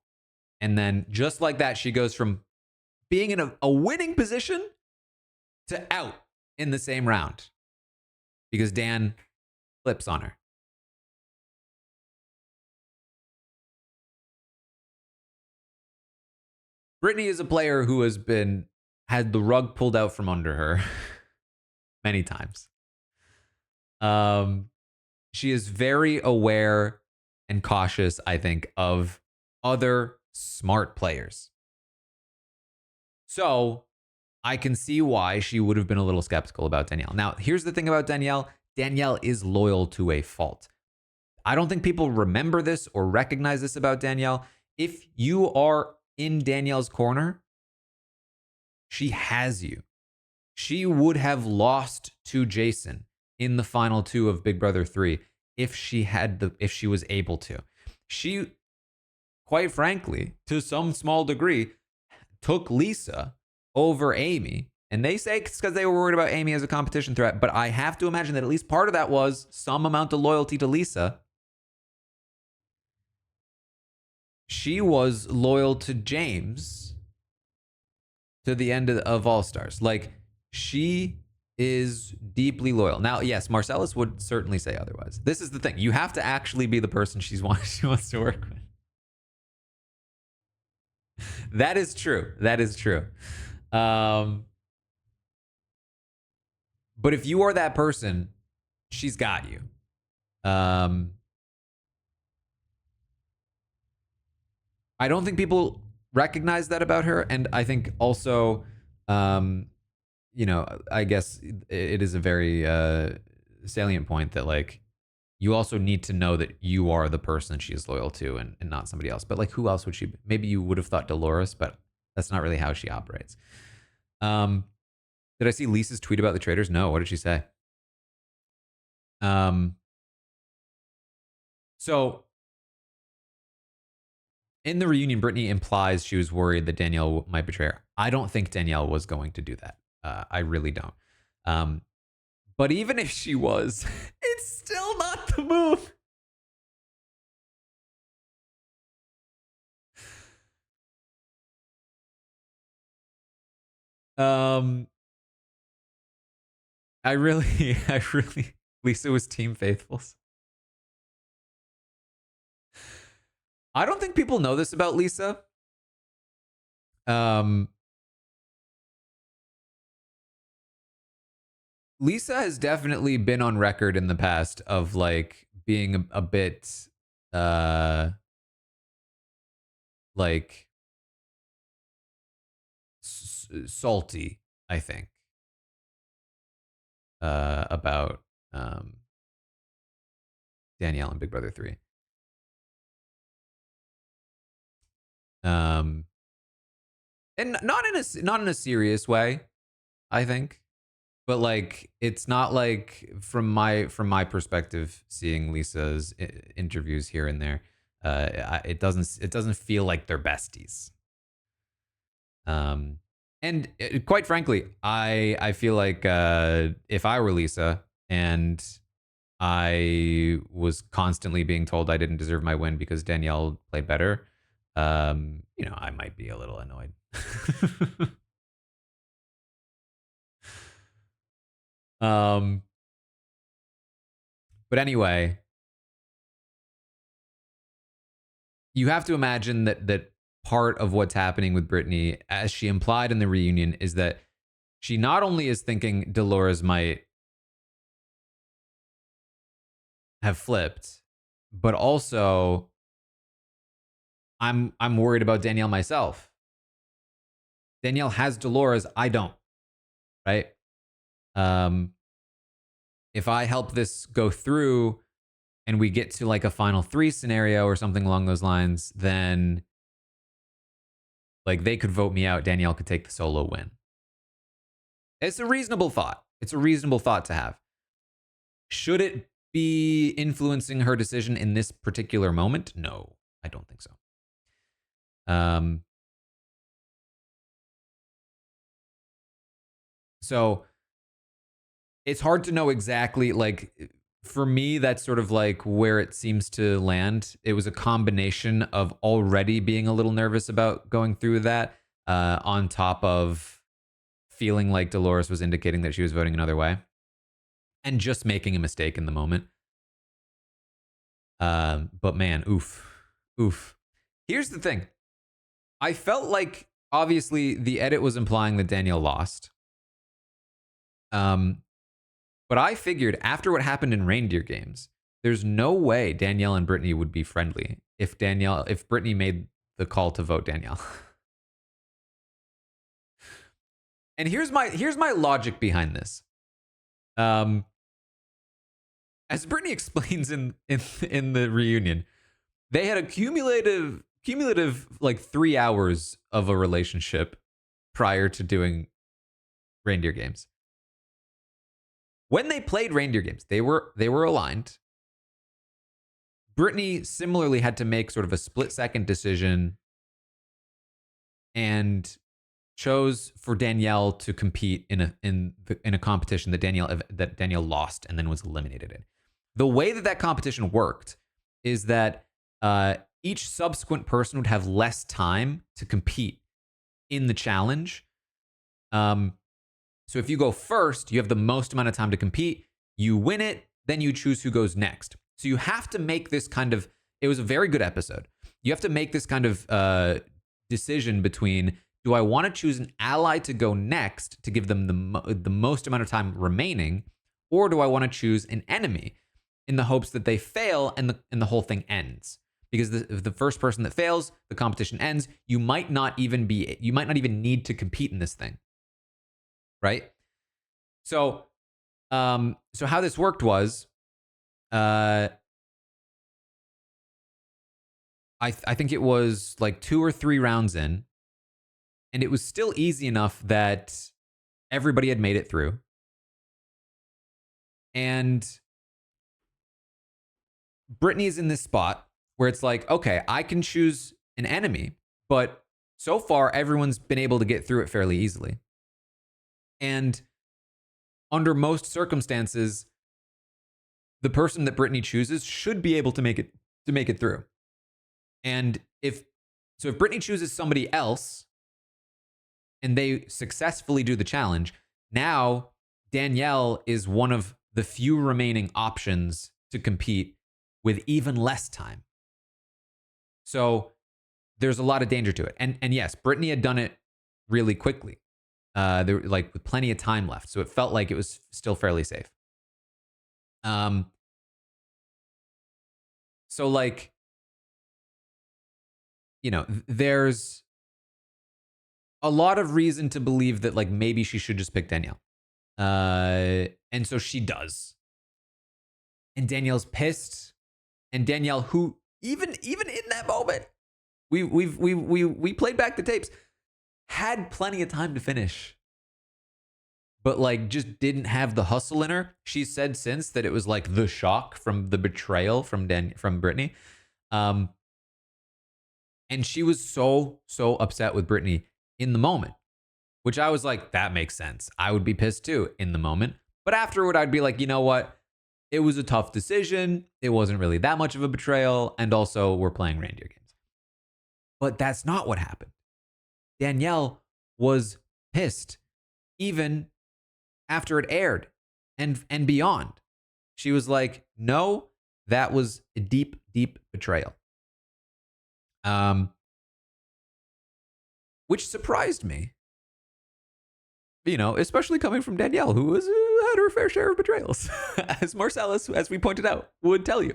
And then just like that, she goes from being in a winning position to out in the same round because Dan flips on her. Brittany is a player who has had the rug pulled out from under her many times. She is very aware and cautious, I think, of other smart players. So I can see why she would have been a little skeptical about Danielle. Now, here's the thing about Danielle. Danielle is loyal to a fault. I don't think people remember this or recognize this about Danielle. If you are in Danielle's corner, she has you. She would have lost to Jason in the final 2 of Big Brother 3 if she was able to. She, quite frankly, to some small degree, took Lisa over Amy. And they say it's because they were worried about Amy as a competition threat. But I have to imagine that at least part of that was some amount of loyalty to Lisa. She was loyal to James to the end of All Stars. Like, she is deeply loyal. Now, yes, Marcellus would certainly say otherwise. This is the thing. You have to actually be the person she wants to work with. That is true. That is true. But if you are that person, she's got you. I don't think people recognize that about her. And I think also, I guess it is a very salient point that, like, you also need to know that you are the person she is loyal to and not somebody else. But, like, who else would she be? Maybe you would have thought Dolores, but that's not really how she operates. Did I see Lisa's tweet about the Traitors? No. What did she say? So in the reunion, Brittany implies she was worried that Danielle might betray her. I don't think Danielle was going to do that. I really don't. But even if she was, it's still not the move. Um, I really, Lisa was Team Faithfuls. I don't think people know this about Lisa. Um, Lisa has definitely been on record in the past of like being a bit, uh, like salty. I think about um Danielle and Big Brother 3. Um, and not in a serious way, I think. But like it's not like from my perspective seeing Lisa's interviews here and there, it doesn't feel like they're besties. Um, and quite frankly, I feel like if I were Lisa and I was constantly being told I didn't deserve my win because Danielle played better, I might be a little annoyed. um, but anyway, you have to imagine that part of what's happening with Brittany, as she implied in the reunion, is that she not only is thinking Dolores might have flipped, but also I'm worried about Danielle myself. Danielle has Dolores, I don't, right? Um, if I help this go through and we get to like a final three scenario or something along those lines, then like they could vote me out. Danielle could take the solo win. It's a reasonable thought. It's a reasonable thought to have. Should it be influencing her decision in this particular moment? No, I don't think so. Um, so it's hard to know exactly. Like for me, that's sort of like where it seems to land. It was a combination of already being a little nervous about going through that, on top of feeling like Dolores was indicating that she was voting another way, and just making a mistake in the moment. But man, oof. Here's the thing. I felt like obviously the edit was implying that Danielle lost. Um, but I figured after what happened in reindeer games, there's no way Danielle and Brittany would be friendly if Brittany made the call to vote Danielle. And here's my logic behind this. Um, as Brittany explains in the reunion, they had a cumulative like 3 hours of a relationship prior to doing reindeer games. When they played reindeer games, they were aligned. Brittany similarly had to make sort of a split-second decision and chose for Danielle to compete in a competition that Danielle lost and then was eliminated in. The way that competition worked is that each subsequent person would have less time to compete in the challenge. So if you go first, you have the most amount of time to compete. You win it, then you choose who goes next. So you have to make this kind of. It was a very good episode. You have to make this kind of decision between: do I want to choose an ally to go next to give them the most amount of time remaining, or do I want to choose an enemy in the hopes that they fail and the whole thing ends? Because the first person that fails, the competition ends. You might not even need to compete in this thing, right? So, so how this worked was, I think it was like 2 or 3 rounds in, and it was still easy enough that everybody had made it through. And Brittany is in this spot where it's like, okay, I can choose an enemy, but so far everyone's been able to get through it fairly easily. And under most circumstances, the person that Brittany chooses should be able to make it through. And if Brittany chooses somebody else, and they successfully do the challenge. Now, Danielle is one of the few remaining options to compete with even less time. So there's a lot of danger to it. And yes, Brittany had done it really quickly. There like with plenty of time left. So it felt like it was still fairly safe. So like, you know, there's a lot of reason to believe that like maybe she should just pick Danielle. And so she does. And Danielle's pissed. And Danielle, who even in that moment, we played back the tapes, had plenty of time to finish, but like just didn't have the hustle in her. She said since that it was like the shock from the betrayal from Brittany. And she was so upset with Brittany in the moment, which I was like, that makes sense. I would be pissed too in the moment. But afterward, I'd be like, you know what? It was a tough decision. It wasn't really that much of a betrayal. And also, we're playing reindeer games. But that's not what happened. Danielle was pissed even after it aired and beyond. She was like, no, that was a deep betrayal. Which surprised me. You know, especially coming from Danielle, who has had her fair share of betrayals, as Marcellus, as we pointed out, would tell you.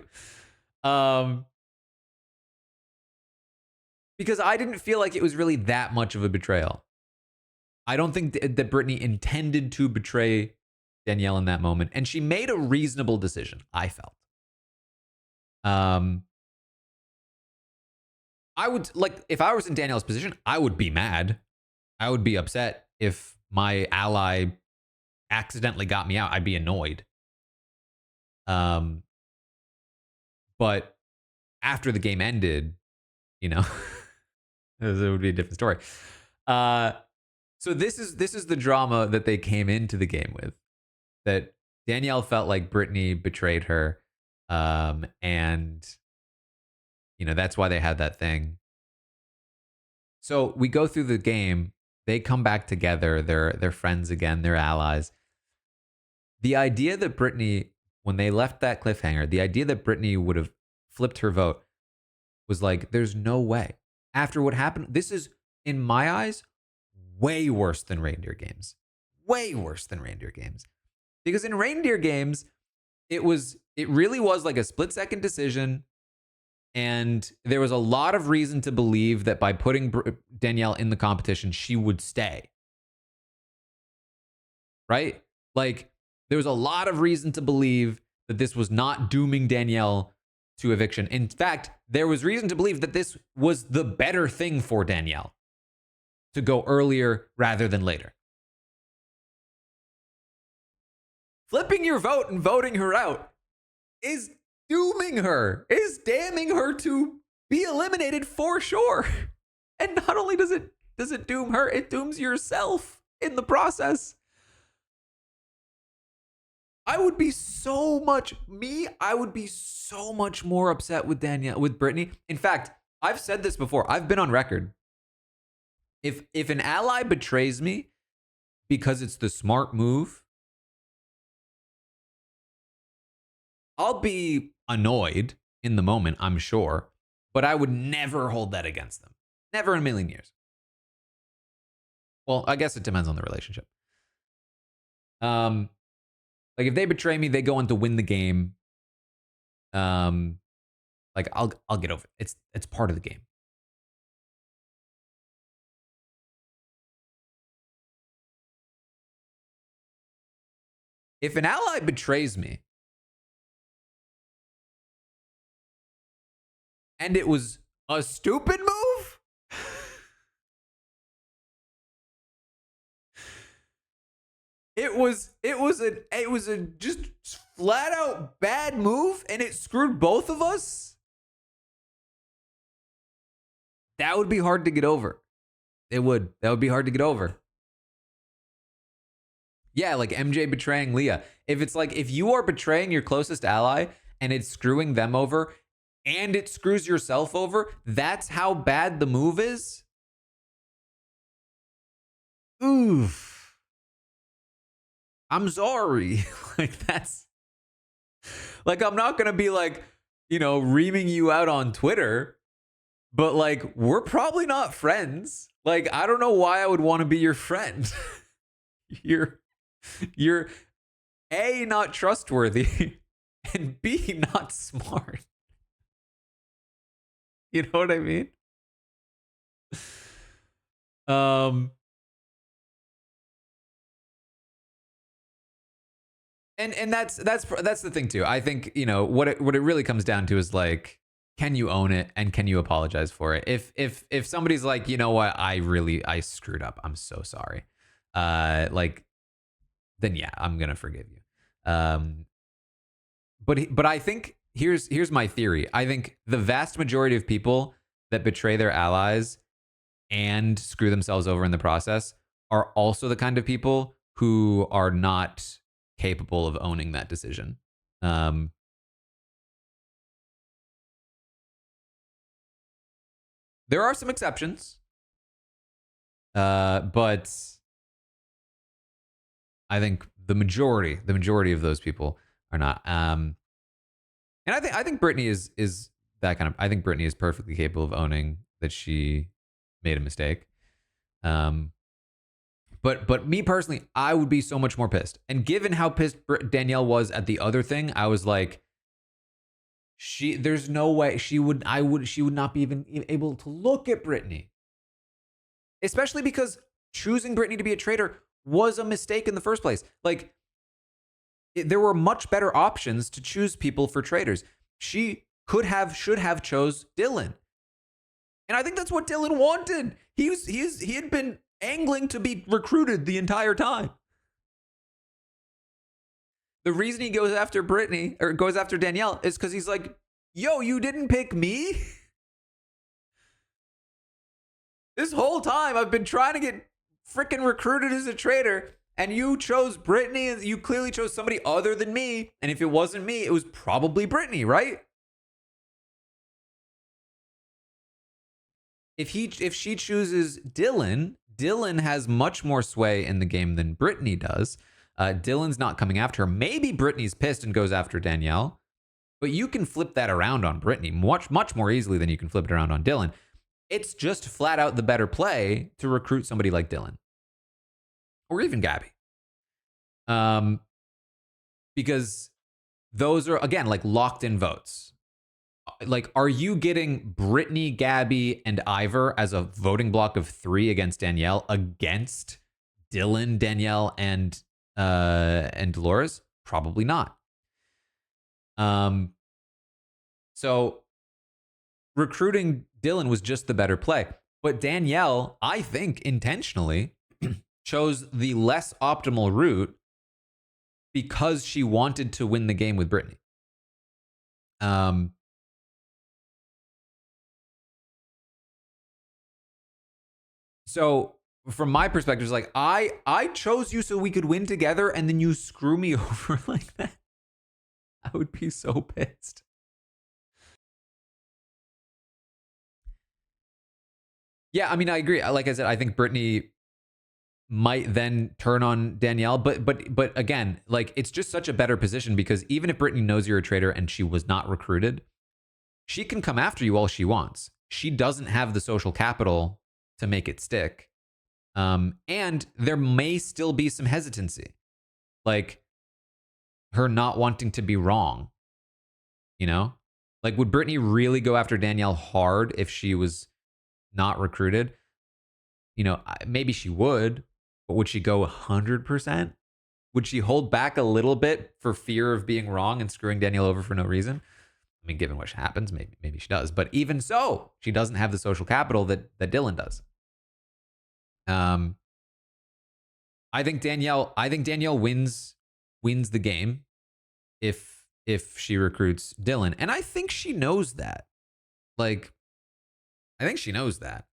Because I didn't feel like it was really that much of a betrayal. I don't think that Brittany intended to betray Danielle in that moment, and she made a reasonable decision, I felt. I would, like, if I was in Danielle's position, I would be mad. I would be upset if my ally accidentally got me out. I'd be annoyed. But after the game ended, you know, it would be a different story. So this is the drama that they came into the game with. That Danielle felt like Brittany betrayed her, and you know that's why they had that thing. So we go through the game. They come back together. They're friends again. They're allies. The idea that Brittany, when they left that cliffhanger, the idea that Brittany would have flipped her vote was like, there's no way. After what happened, this is, in my eyes, way worse than reindeer games. Way worse than reindeer games. Because in reindeer games, it really was like a split-second decision. And there was a lot of reason to believe that by putting Danielle in the competition, she would stay. Right? Like, there was a lot of reason to believe that this was not dooming Danielle to eviction. In fact, there was reason to believe that this was the better thing for Danielle to go earlier rather than later. Flipping your vote and voting her out is dooming her, is damning her to be eliminated for sure. And not only does it doom her, it dooms yourself in the process. I would be so much more upset with Brittany. In fact, I've said this before. I've been on record. If an ally betrays me because it's the smart move, I'll be annoyed in the moment, I'm sure, but I would never hold that against them. Never in a million years. Well, I guess it depends on the relationship. Like if they betray me, they go on to win the game. Like I'll get over it. It's part of the game. If an ally betrays me and it was a stupid move, it was a just flat out bad move and it screwed both of us, that would be hard to get over. That would be hard to get over. Yeah, like MJ betraying Leah. If it's like, if you are betraying your closest ally and it's screwing them over and it screws yourself over, that's how bad the move is. oof, I'm sorry. Like, that's like, I'm not gonna be like, reaming you out on Twitter, but like, we're probably not friends. Like, I don't know why I would want to be your friend. you're you're A, not trustworthy, and B, not smart. You know what I mean? Um and that's the thing too. I think, what it really comes down to is like, can you own it and can you apologize for it? If somebody's like, you know what, I screwed up. I'm so sorry. Like, then yeah, I'm gonna forgive you. But I think here's my theory. I think the vast majority of people that betray their allies and screw themselves over in the process are also the kind of people who are not capable of owning that decision. Um, there are some exceptions, but I think the majority of those people are not. And I think Brittany is that kind of. I think Brittany is perfectly capable of owning that she made a mistake. Um, but me personally, I would be so much more pissed. And given how pissed Danielle was at the other thing, I was like, there's no way she would not be even able to look at Brittany, especially because choosing Brittany to be a traitor was a mistake in the first place. Like, there were much better options to choose people for traitors. She should have chose Dylan. And I think that's what Dylan wanted. He had been angling to be recruited the entire time. The reason he goes after Brittany or goes after Danielle is because he's like, yo, you didn't pick me? This whole time I've been trying to get freaking recruited as a traitor, and you chose Brittany, and you clearly chose somebody other than me. And if it wasn't me, it was probably Brittany, right? If she chooses Dylan, Dylan has much more sway in the game than Brittany does. Dylan's not coming after her. Maybe Brittany's pissed and goes after Danielle, but you can flip that around on Brittany much more easily than you can flip it around on Dylan. It's just flat out the better play to recruit somebody like Dylan or even Gabby. Because those are, again, like, locked in votes. Like, are you getting Brittany, Gabby, and Ivor as a voting block of 3 against Danielle against Dylan, Danielle, and Dolores? Probably not. So recruiting Dylan was just the better play. But Danielle, I think, intentionally chose the less optimal route because she wanted to win the game with Brittany. So from my perspective, it's like, I chose you so we could win together, and then you screw me over like that. I would be so pissed. Yeah, I mean, I agree. Like I said, I think Brittany might then turn on Danielle, but again, like, it's just such a better position because even if Brittany knows you're a traitor and she was not recruited, she can come after you all she wants. She doesn't have the social capital to make it stick. And there may still be some hesitancy, like her not wanting to be wrong. Like, would Brittany really go after Danielle hard if she was not recruited? Maybe she would, but would she go 100%? Would she hold back a little bit for fear of being wrong and screwing Danielle over for no reason? I mean, given what happens, maybe she does. But even so, she doesn't have the social capital that Dylan does. I think Danielle wins the game if she recruits Dylan, and I think she knows that. Like, I think she knows that.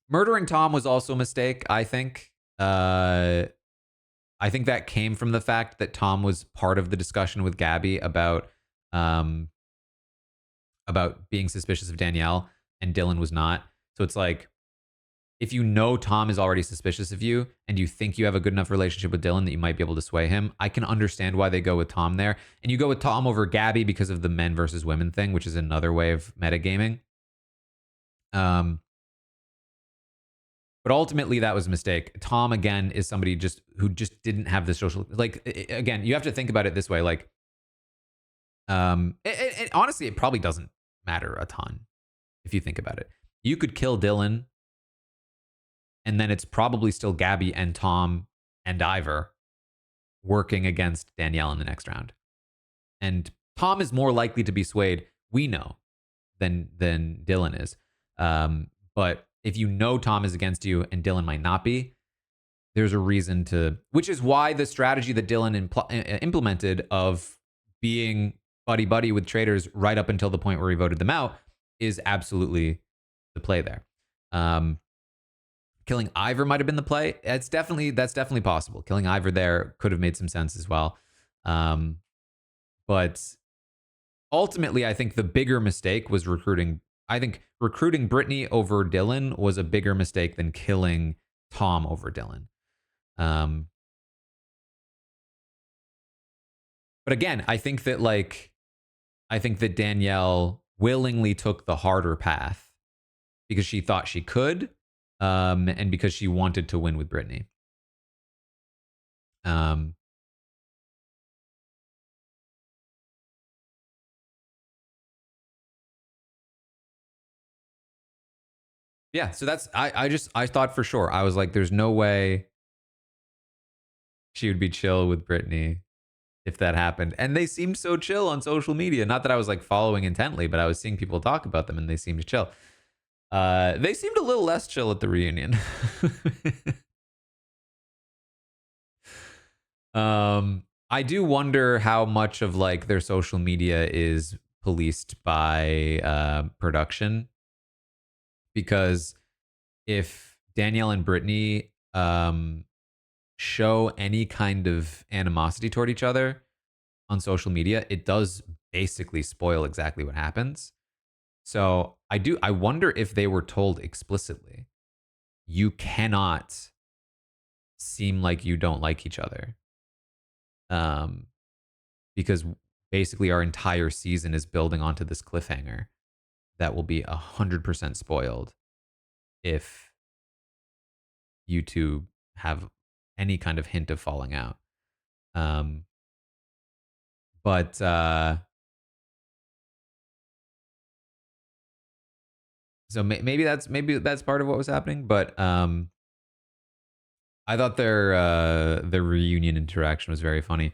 Murdering Tom was also a mistake, I think. I think that came from the fact that Tom was part of the discussion with Gabby about being suspicious of Danielle, and Dylan was not. So it's like, if you know Tom is already suspicious of you and you think you have a good enough relationship with Dylan that you might be able to sway him, I can understand why they go with Tom there. And you go with Tom over Gabby because of the men versus women thing, which is another way of metagaming. Um, but ultimately, that was a mistake. Tom, again, is somebody just who just didn't have the social. Like, again, you have to think about it this way. Like, honestly, it probably doesn't matter a ton if you think about it. You could kill Dylan, and then it's probably still Gabby and Tom and Ivor working against Danielle in the next round. And Tom is more likely to be swayed, we know, than Dylan is. But if you know Tom is against you and Dylan might not be, there's a reason to, which is why the strategy that Dylan implemented of being buddy buddy with Traitors right up until the point where he voted them out is absolutely the play there. Killing Ivor might have been the play. That's definitely possible. Killing Ivor there could have made some sense as well. But ultimately, I think the bigger mistake was recruiting. I think recruiting Brittany over Dylan was a bigger mistake than killing Tom over Dylan. But again, I think that Danielle willingly took the harder path because she thought she could, and because she wanted to win with Brittany. Yeah, so that's I thought for sure. I was like, there's no way she would be chill with Brittany if that happened. And they seemed so chill on social media. Not that I was like following intently, but I was seeing people talk about them and they seemed chill. They seemed a little less chill at the reunion. I do wonder how much of like their social media is policed by production, because if Danielle and Brittany show any kind of animosity toward each other on social media, it does basically spoil exactly what happens. So I wonder if they were told explicitly, you cannot seem like you don't like each other. Because basically our entire season is building onto this cliffhanger that will be 100% spoiled if you two have any kind of hint of falling out. But so maybe that's part of what was happening. But I thought their reunion interaction was very funny.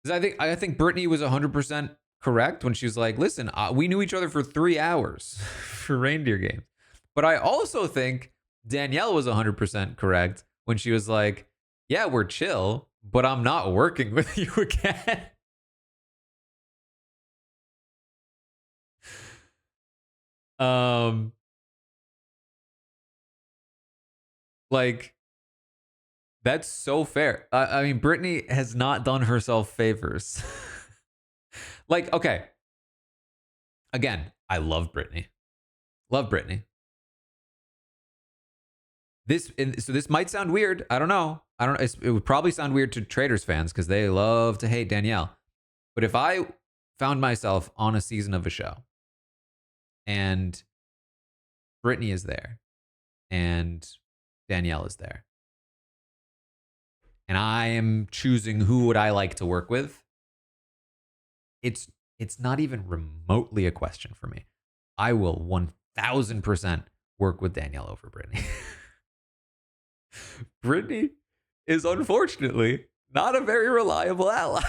Because I think Brittany was 100% correct when she was like, "Listen, we knew each other for 3 hours for reindeer games." But I also think Danielle was 100% correct when she was like, "Yeah, we're chill, but I'm not working with you again." um, like that's so fair. I mean, Brittany has not done herself favors. Like, okay, again, I love Brittany. Love Brittany. So this might sound weird. I don't know. It would probably sound weird to Traitors fans because they love to hate Danielle. But if I found myself on a season of a show and Brittany is there and Danielle is there, and I am choosing who would I like to work with, it's not even remotely a question for me. I will 1000% work with Danielle over Brittany. Brittany is unfortunately not a very reliable ally.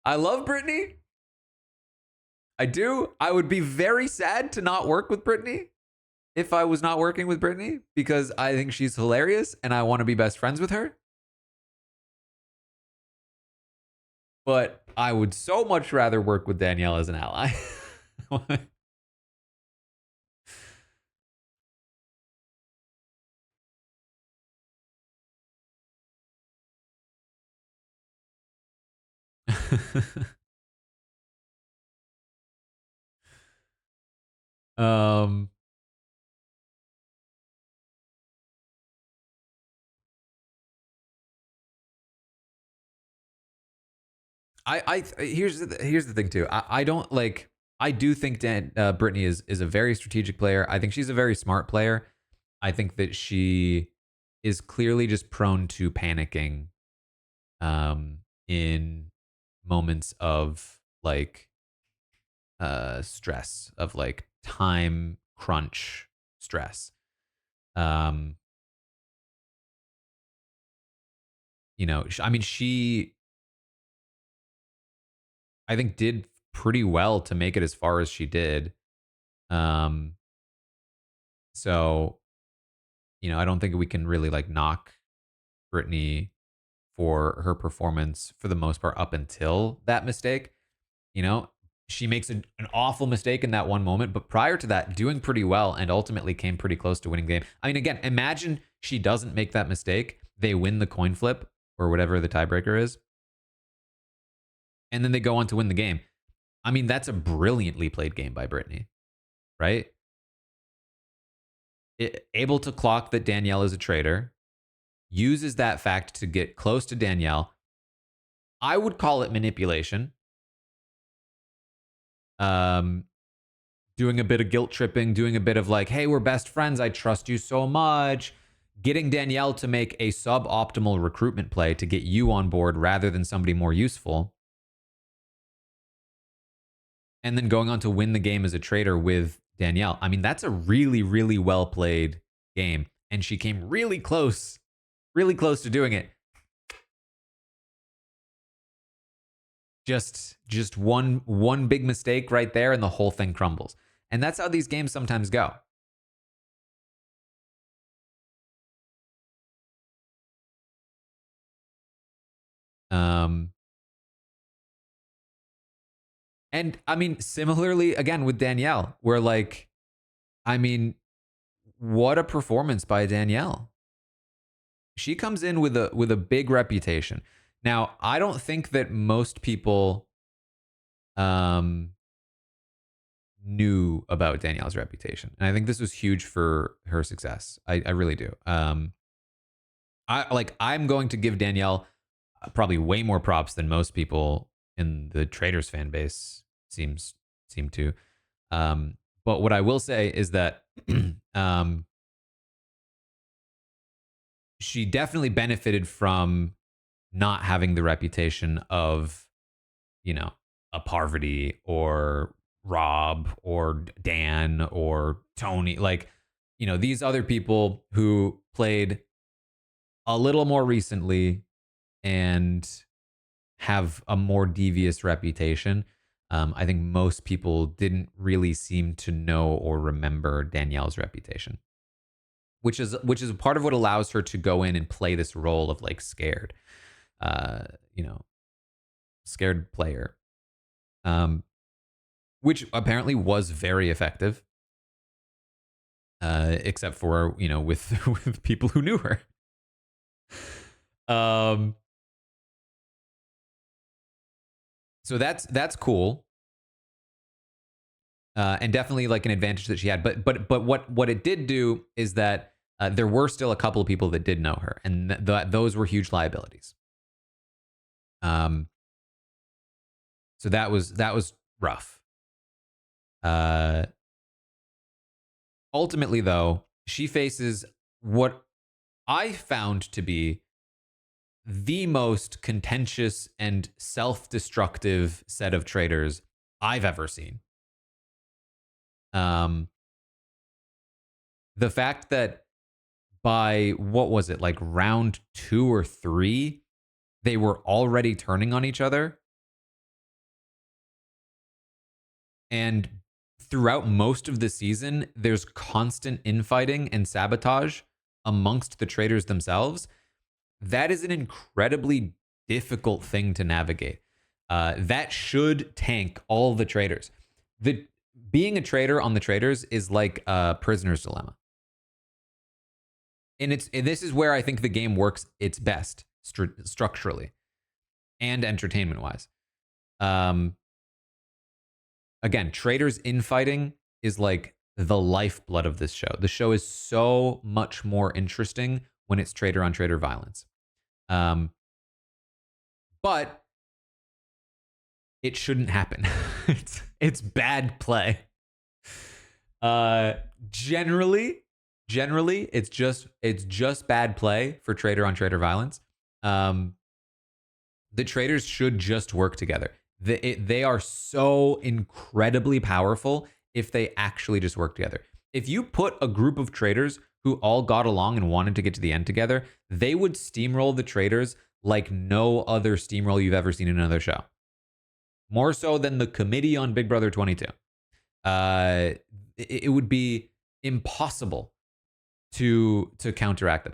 I love Brittany. I do. I would be very sad to not work with Brittany if I was not working with Brittany, because I think she's hilarious and I want to be best friends with her. But I would so much rather work with Danielle as an ally. Um, here's the thing too. I don't like. I do think Brittany is a very strategic player. I think she's a very smart player. I think that she is clearly just prone to panicking in moments of like stress, of like time crunch stress. Um, I mean, she I think did pretty well to make it as far as she did. Um, so I don't think we can really like knock Brittany for her performance for the most part up until that mistake. You know, she makes an awful mistake in that one moment, but prior to that, doing pretty well and ultimately came pretty close to winning the game. I mean, again, imagine she doesn't make that mistake. They win the coin flip or whatever the tiebreaker is, and then they go on to win the game. I mean, that's a brilliantly played game by Brittany, right? Able to clock that Danielle is a traitor, uses that fact to get close to Danielle. I would call it manipulation. Um, Doing a bit of guilt tripping, doing a bit of like, hey, we're best friends. I trust you so much. Getting Danielle to make a suboptimal recruitment play to get you on board rather than somebody more useful. And then going on to win the game as a traitor with Danielle. I mean, that's a really, really well played game. And she came really close to doing it. Just one big mistake right there and the whole thing crumbles. And that's how these games sometimes go. Um, and I mean, similarly, again with Danielle, where like, I mean, what a performance by Danielle. She comes in with a big reputation. Now, I don't think that most people um knew about Danielle's reputation. And I think this was huge for her success. I really do. I'm going to give Danielle probably way more props than most people in the Traitors fan base seem to. But what I will say is that um, she definitely benefited from not having the reputation of, you know, a Parvati or Rob or Dan or Tony. Like, these other people who played a little more recently and have a more devious reputation. I think most people didn't really seem to know or remember Danielle's reputation, which is part of what allows her to go in and play this role of like scared, uh, you know, scared player, um, which apparently was very effective, except for with with people who knew her. Um, so that's cool. And definitely like an advantage that she had. But what it did do is that there were still a couple of people that did know her, and those were huge liabilities. Um, so that was rough. Uh, Ultimately, though, she faces what I found to be the most contentious and self-destructive set of traitors I've ever seen. Um, the fact that by what was it, like round 2 or 3, they were already turning on each other. And throughout most of the season, there's constant infighting and sabotage amongst the traitors themselves. That is an incredibly difficult thing to navigate. That should tank all the traitors. Being a traitor on the traitors is like a prisoner's dilemma. And this is where I think the game works its best structurally and entertainment wise. Um, Again, traitors infighting is like the lifeblood of this show. The show is so much more interesting when it's traitor on traitor violence. But it shouldn't happen. It's bad play. Generally, it's just bad play for traitor on traitor violence. The traitors should just work together. They are so incredibly powerful if they actually just work together. If you put a group of traitors who all got along and wanted to get to the end together, they would steamroll the traitors like no other steamroll you've ever seen in another show. More so than the committee on Big Brother 22. It would be impossible to counteract them.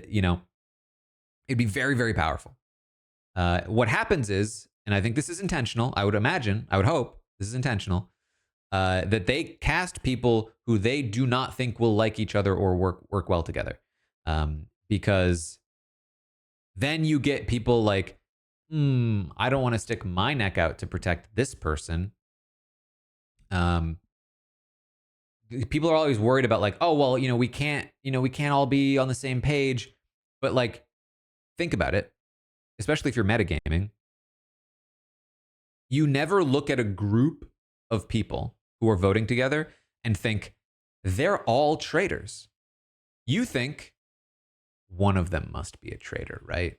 It'd be very, very powerful. What happens is, and I think this is intentional, I would hope this is intentional, that they cast people who they do not think will like each other or work well together. Because then you get people like, I don't want to stick my neck out to protect this person. People are always worried about like, oh, well, we can't all be on the same page. But like, think about it, especially if you're metagaming. You never look at a group of people who are voting together and think they're all traitors. You think one of them must be a traitor, right?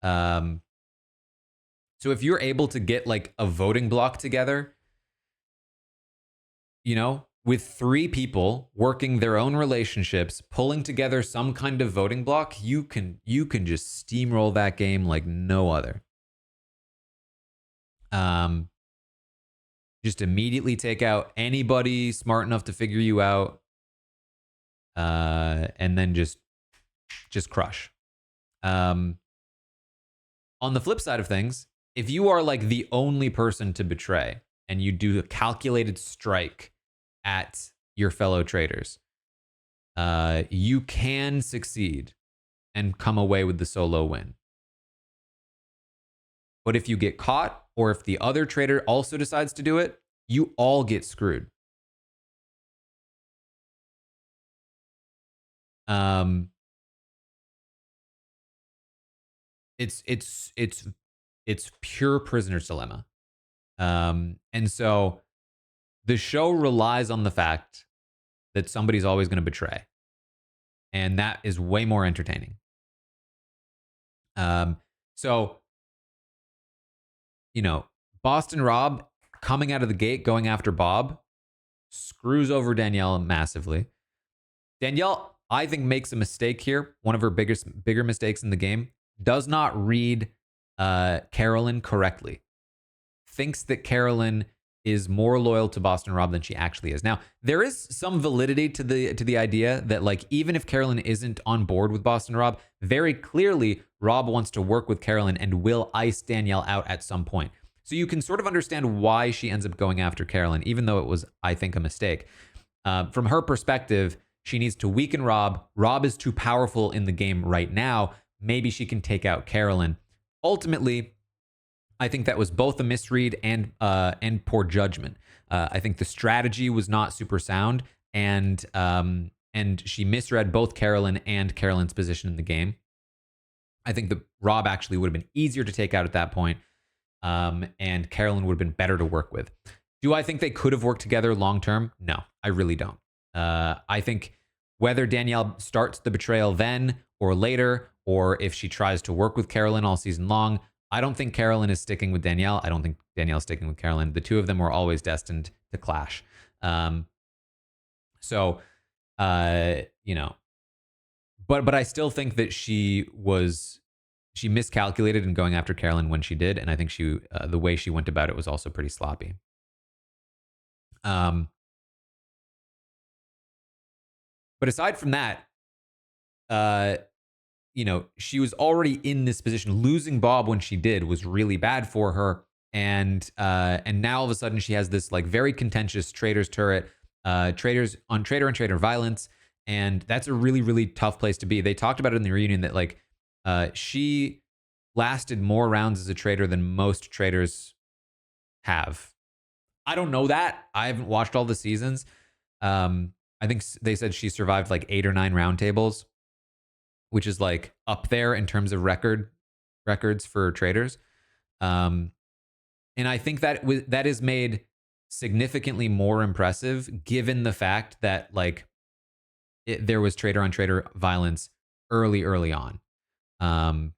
So if you're able to get like a voting block together, with 3 people working their own relationships, pulling together some kind of voting block, you can just steamroll that game like no other. Just immediately take out anybody smart enough to figure you out, and then just crush. On the flip side of things, if you are like the only person to betray and you do a calculated strike at your fellow traitors, you can succeed and come away with the solo win. But if you get caught, or if the other traitor also decides to do it, you all get screwed. It's pure prisoner's dilemma. And so the show relies on the fact that somebody's always going to betray. And that is way more entertaining. So, Boston Rob coming out of the gate, going after Bob, screws over Danielle massively. Danielle, I think, makes a mistake here. One of her bigger mistakes in the game. Does not read Carolyn correctly. Thinks that Carolyn is more loyal to Boston Rob than she actually is. Now, there is some validity to the idea that like even if Carolyn isn't on board with Boston Rob, very clearly Rob wants to work with Carolyn and will ice Danielle out at some point. So you can sort of understand why she ends up going after Carolyn, even though it was, I think, a mistake. From her perspective, she needs to weaken Rob. Rob is too powerful in the game right now. Maybe she can take out Carolyn. Ultimately, I think that was both a misread and poor judgment. I think the strategy was not super sound, and she misread both Carolyn and Carolyn's position in the game. I think that Rob actually would have been easier to take out at that point, and Carolyn would have been better to work with. Do I think they could have worked together long term? No, I really don't. I think whether Danielle starts the betrayal then or later, or if she tries to work with Carolyn all season long, I don't think Carolyn is sticking with Danielle. I don't think Danielle's sticking with Carolyn. The two of them were always destined to clash. But I still think that she miscalculated in going after Carolyn when she did, and I think the way she went about it was also pretty sloppy. But aside from that, she was already in this position. Losing Bob when she did was really bad for her. And now all of a sudden she has this like very contentious traitors turret, traitors on traitor and traitor violence. And that's a really, really tough place to be. They talked about it in the reunion that like she lasted more rounds as a traitor than most traitors have. I don't know that. I haven't watched all the seasons. I think they said she survived like 8 or 9 roundtables, which is like up there in terms of records for Traitors. Um, and I think that is made significantly more impressive given the fact that like there was traitor on traitor violence early on. Um,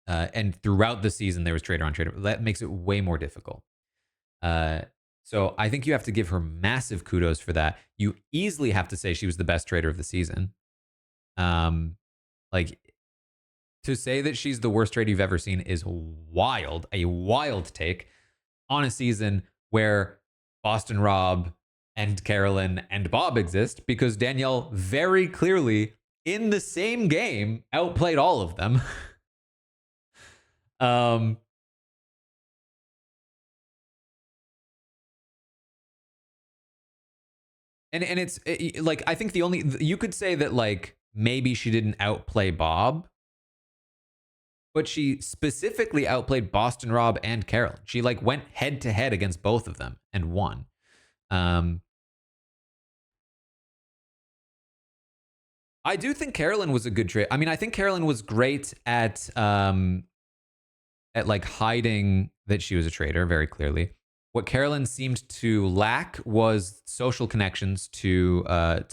and throughout the season, there was traitor on traitor. That makes it way more difficult. Uh, so I think you have to give her massive kudos for that. You easily have to say she was the best traitor of the season. Like to say that she's the worst traitor you've ever seen is wild, a wild take on a season where Boston Rob and Carolyn and Bob exist because Danielle very clearly in the same game outplayed all of them. um, and it's like I think the only you could say that like maybe she didn't outplay Bob, but she specifically outplayed Boston Rob and Carolyn. She like went head to head against both of them and won. Um, I do think Carolyn was a good trade. I mean, I think Carolyn was great at like hiding that she was a traitor very clearly. What Carolyn seemed to lack was social connections to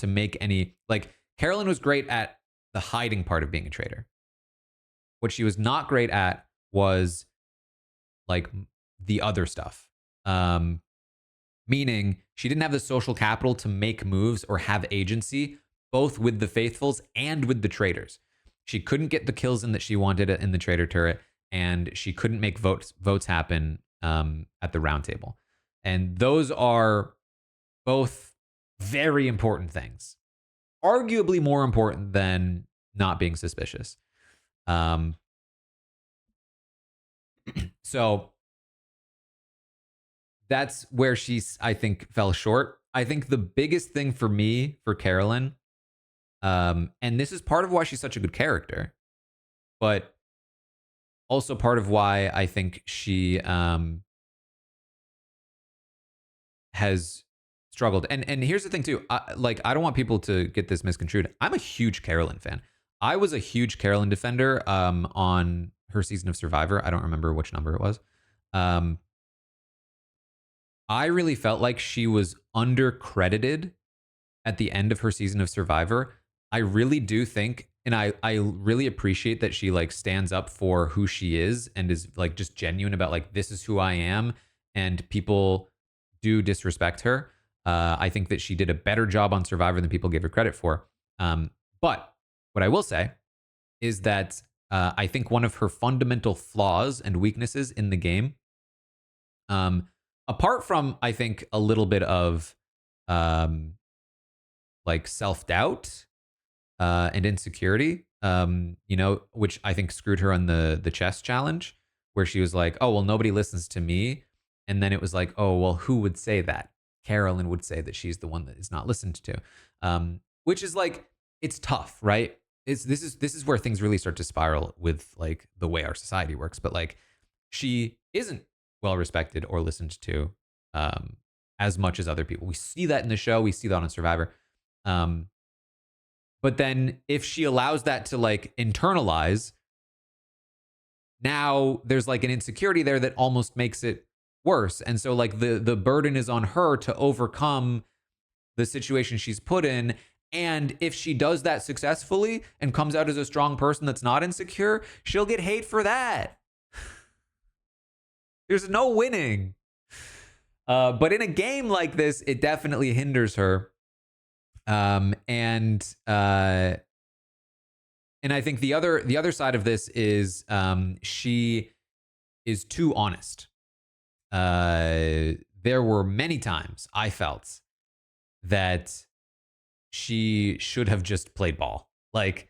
make any like Carolyn was great at the hiding part of being a traitor. What she was not great at was like the other stuff. Meaning she didn't have the social capital to make moves or have agency both with the faithfuls and with the traitors. She couldn't get the kills in that she wanted in the traitor turret, and she couldn't make votes happen at the round table. And those are both very important things, arguably more important than not being suspicious. Um, so that's where she's, I think, fell short. I think the biggest thing for me, for Carolyn, and this is part of why she's such a good character, but also part of why I think she has struggled. And here's the thing too, I don't want people to get this misconstrued. I'm a huge Carolyn fan. I was a huge Carolyn defender on her season of Survivor. I don't remember which number it was. I really felt like she was undercredited at the end of her season of Survivor. I really do think, and I really appreciate that she like stands up for who she is and is like just genuine about like this is who I am, and people do disrespect her. I think that she did a better job on Survivor than people gave her credit for. But what I will say is that I think one of her fundamental flaws and weaknesses in the game, apart from I think a little bit of like self-doubt and insecurity, which I think screwed her on the chess challenge, where she was like, oh, well, nobody listens to me. And then it was like, oh, well, who would say that? Carolyn would say that she's the one that is not listened to, which is like, it's tough, right? This is where things really start to spiral with like the way our society works. But like, she isn't well respected or listened to as much as other people. We see that in the show. We see that on Survivor. But then if she allows that to like internalize, now there's like an insecurity there that almost makes it worse. And so like the burden is on her to overcome the situation she's put in. And if she does that successfully and comes out as a strong person that's not insecure, she'll get hate for that. There's no winning. But in a game like this, it definitely hinders her. And I think the other side of this is she is too honest. There were many times I felt that she should have just played ball. Like,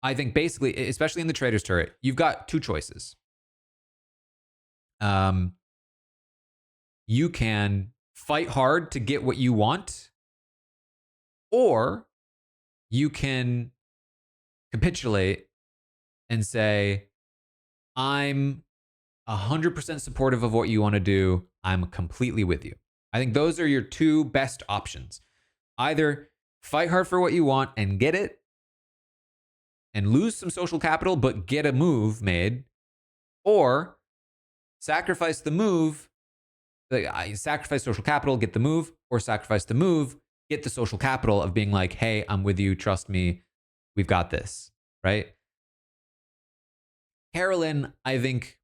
I think basically, especially in the Traitors turret, you've got two choices. You can fight hard to get what you want, or you can capitulate and say, I'm 100% supportive of what you want to do. I'm completely with you. I think those are your two best options. Either fight hard for what you want and get it and lose some social capital, but get a move made, or sacrifice the move, sacrifice social capital, get the move, or sacrifice the move, get the social capital of being like, hey, I'm with you, trust me, we've got this, right? Carolyn, I think,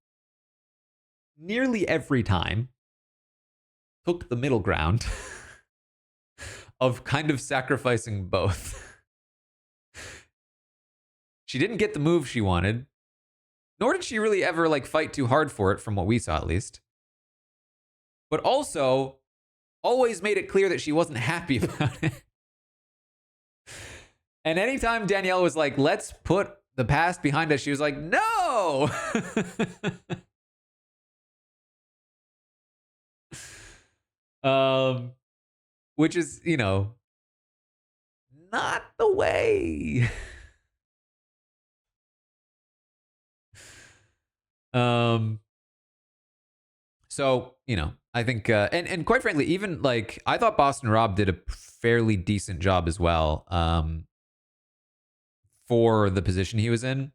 nearly every time took the middle ground of kind of sacrificing both. She didn't get the move she wanted, nor did she really ever like fight too hard for it, from what we saw at least. But also always made it clear that she wasn't happy about it. And anytime Danielle was like, let's put the past behind us, she was like, no. Which is, you know, not the way. So, you know, I think, and quite frankly, even like, I thought Boston Rob did a fairly decent job as well, for the position he was in.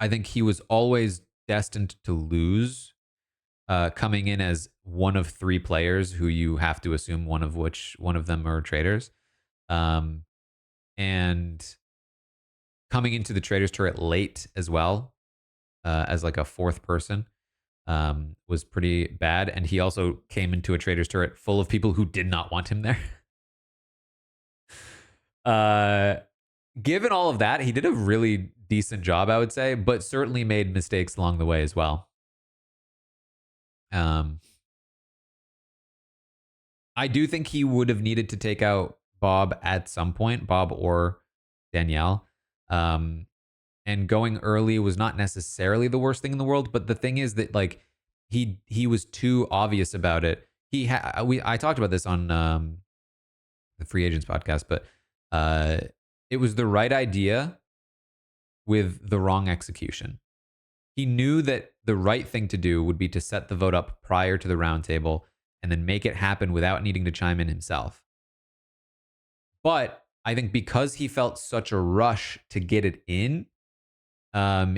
I think he was always destined to lose, coming in as one of three players who you have to assume one of them are traitors. And coming into the traitors turret late as well, as like a fourth person, was pretty bad. And he also came into a traitors turret full of people who did not want him there. Given all of that, he did a really decent job, I would say, but certainly made mistakes along the way as well. I do think he would have needed to take out Bob at some point, Bob or Danielle. And going early was not necessarily the worst thing in the world, but the thing is that like he was too obvious about it. I talked about this on the Free Agents podcast, but it was the right idea with the wrong execution. He knew that the right thing to do would be to set the vote up prior to the roundtable and then make it happen without needing to chime in himself. But I think because he felt such a rush to get it in,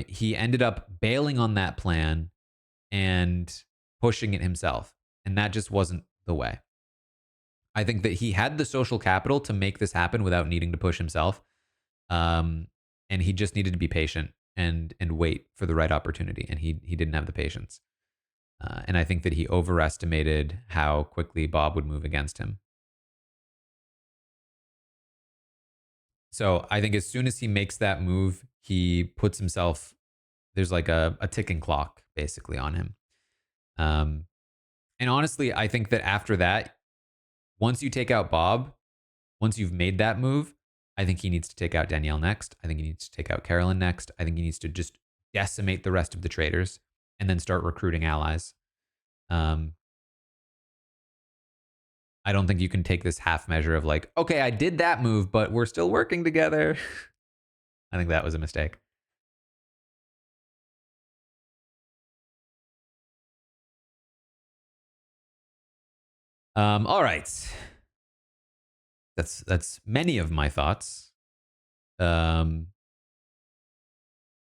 he ended up bailing on that plan and pushing it himself. And that just wasn't the way. I think that he had the social capital to make this happen without needing to push himself. And he just needed to be patient and wait for the right opportunity. And he didn't have the patience. And I think that he overestimated how quickly Bob would move against him. So I think as soon as he makes that move, he puts himself, there's like a ticking clock basically on him. And honestly, I think that after that, once you take out Bob, once you've made that move, I think he needs to take out Danielle next. I think he needs to take out Carolyn next. I think he needs to just decimate the rest of the traitors and then start recruiting allies. I don't think you can take this half measure of like, okay, I did that move, but we're still working together. I think that was a mistake. All right. That's many of my thoughts. Let me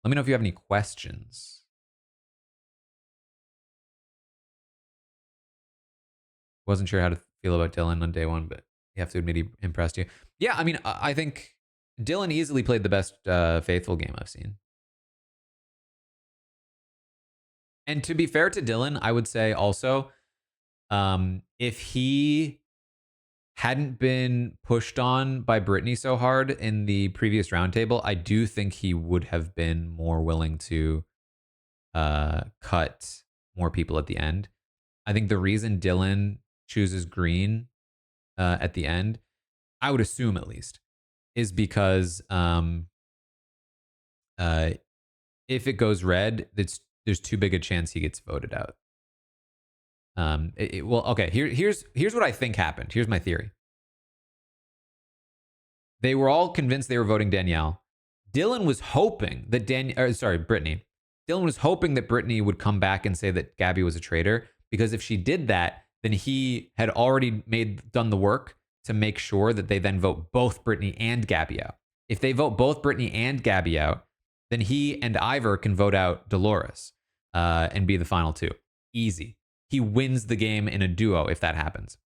know if you have any questions. Wasn't sure how to feel about Dylan on day one, but you have to admit he impressed you. Yeah, I mean, I think Dylan easily played the best faithful game I've seen. And to be fair to Dylan, I would say also, if he hadn't been pushed on by Brittany so hard in the previous roundtable, I do think he would have been more willing to cut more people at the end. I think the reason Dylan chooses green at the end, I would assume at least, is because if it goes red, there's too big a chance he gets voted out. Well, okay. Here's what I think happened. Here's my theory. They were all convinced they were voting Danielle. Dylan was hoping that Brittany. Dylan was hoping that Brittany would come back and say that Gabby was a traitor, because if she did that, then he had already done the work to make sure that they then vote both Brittany and Gabby out. If they vote both Brittany and Gabby out, then he and Ivor can vote out Dolores and be the final two. Easy. He wins the game in a duo if that happens.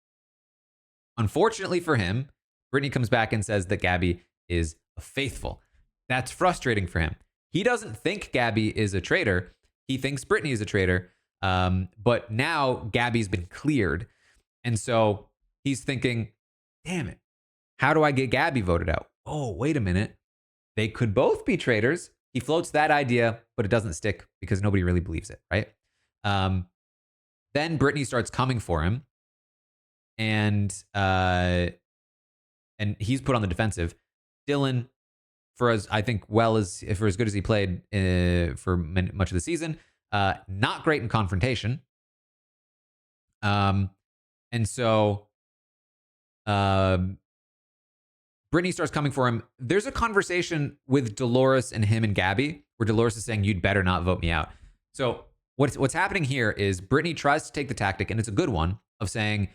Unfortunately for him, Brittany comes back and says that Gabby is faithful. That's frustrating for him. He doesn't think Gabby is a traitor. He thinks Brittany is a traitor. But now Gabby's been cleared. And so he's thinking, damn it, how do I get Gabby voted out? Oh, wait a minute. They could both be traitors. He floats that idea, but it doesn't stick because nobody really believes it, right? Then Brittany starts coming for him. And he's put on the defensive. Dylan, for as good as he played for much of the season, not great in confrontation. And so Brittany starts coming for him. There's a conversation with Dolores and him and Gabby where Dolores is saying, "You'd better not vote me out." So what's happening here is Brittany tries to take the tactic, and it's a good one, of saying,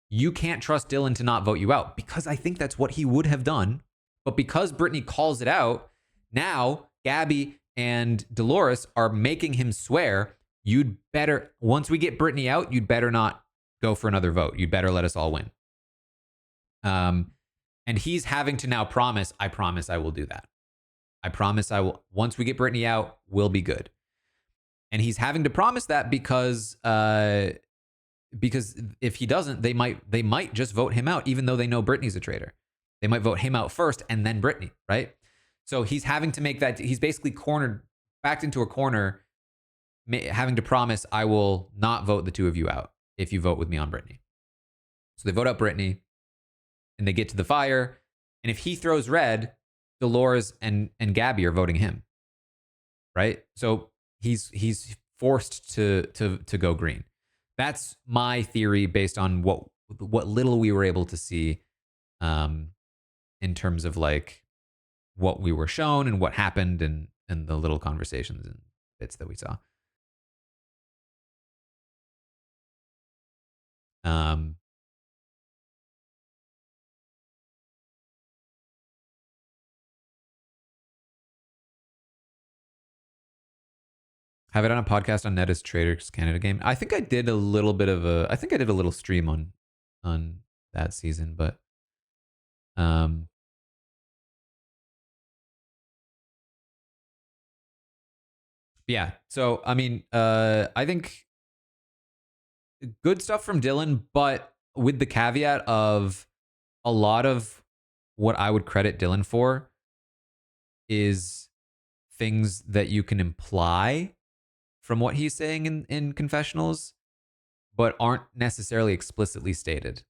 you can't trust Dylan to not vote you out, because I think that's what he would have done. But because Brittany calls it out, now Gabby and Dolores are making him swear, you'd better, once we get Brittany out, you'd better not go for another vote. You'd better let us all win. And he's having to now promise, I promise I will do that. I promise I will, once we get Brittany out, we'll be good. And he's having to promise that because if he doesn't, they might just vote him out, even though they know Brittany's a traitor. They might vote him out first and then Brittany, right? So he's having to make that, he's basically backed into a corner, having to promise, I will not vote the two of you out if you vote with me on Brittany. So they vote out Brittany and they get to the fire. And if he throws red, Dolores and Gabby are voting him, right? So he's forced to go green. That's my theory based on what little we were able to see in terms of like what we were shown and what happened and the little conversations and bits that we saw. Have I done a podcast on Neta's Traitors Canada game? I think I did a little bit of I think I did a little stream on that season, but yeah. So I mean, I think good stuff from Dylan, but with the caveat of a lot of what I would credit Dylan for is things that you can imply from what he's saying in confessionals, but aren't necessarily explicitly stated.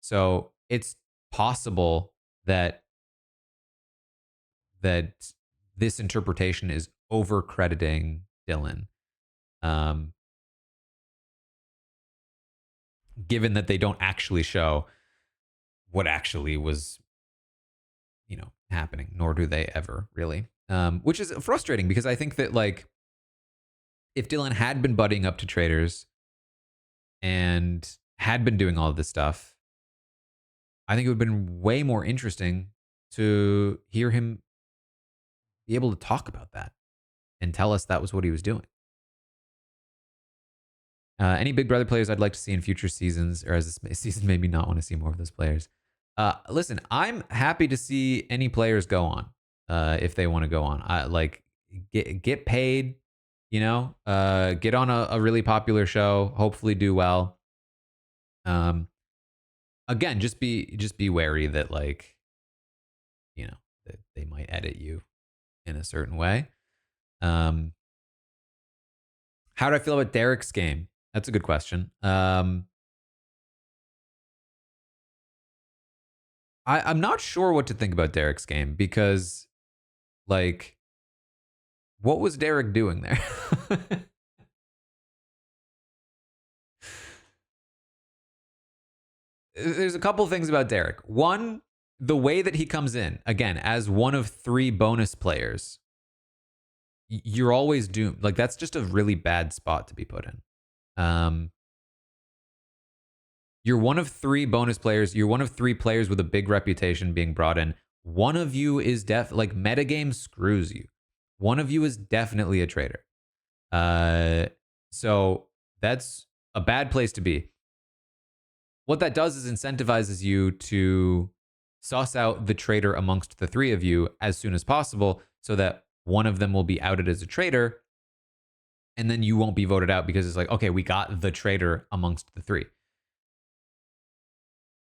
So it's possible that this interpretation is over crediting Dylan, given that they don't actually show what actually was, happening, nor do they ever really, which is frustrating because I think that like if Dylan had been buddying up to Traitors and had been doing all of this stuff, I think it would have been way more interesting to hear him be able to talk about that and tell us that was what he was doing. Any Big Brother players I'd like to see in future seasons, or as this season made me not want to see more of those players. Listen, I'm happy to see any players go on if they want to go on. Like get paid, get on a really popular show, hopefully do well. Again, just be wary that like, that they might edit you in a certain way. How do I feel about Derek's game? That's a good question. I'm not sure what to think about Derek's game because, like, what was Derek doing there? There's a couple things about Derek. One, the way that he comes in, again, as one of 3 bonus players, you're always doomed. Like that's just a really bad spot to be put in. You're one of three bonus players. You're one of three players with a big reputation being brought in. One of you is like metagame screws you. One of you is definitely a traitor. So that's a bad place to be. What that does is incentivizes you to suss out the traitor amongst the three of you as soon as possible so that one of them will be outed as a traitor and then you won't be voted out because it's like, okay, we got the traitor amongst the three.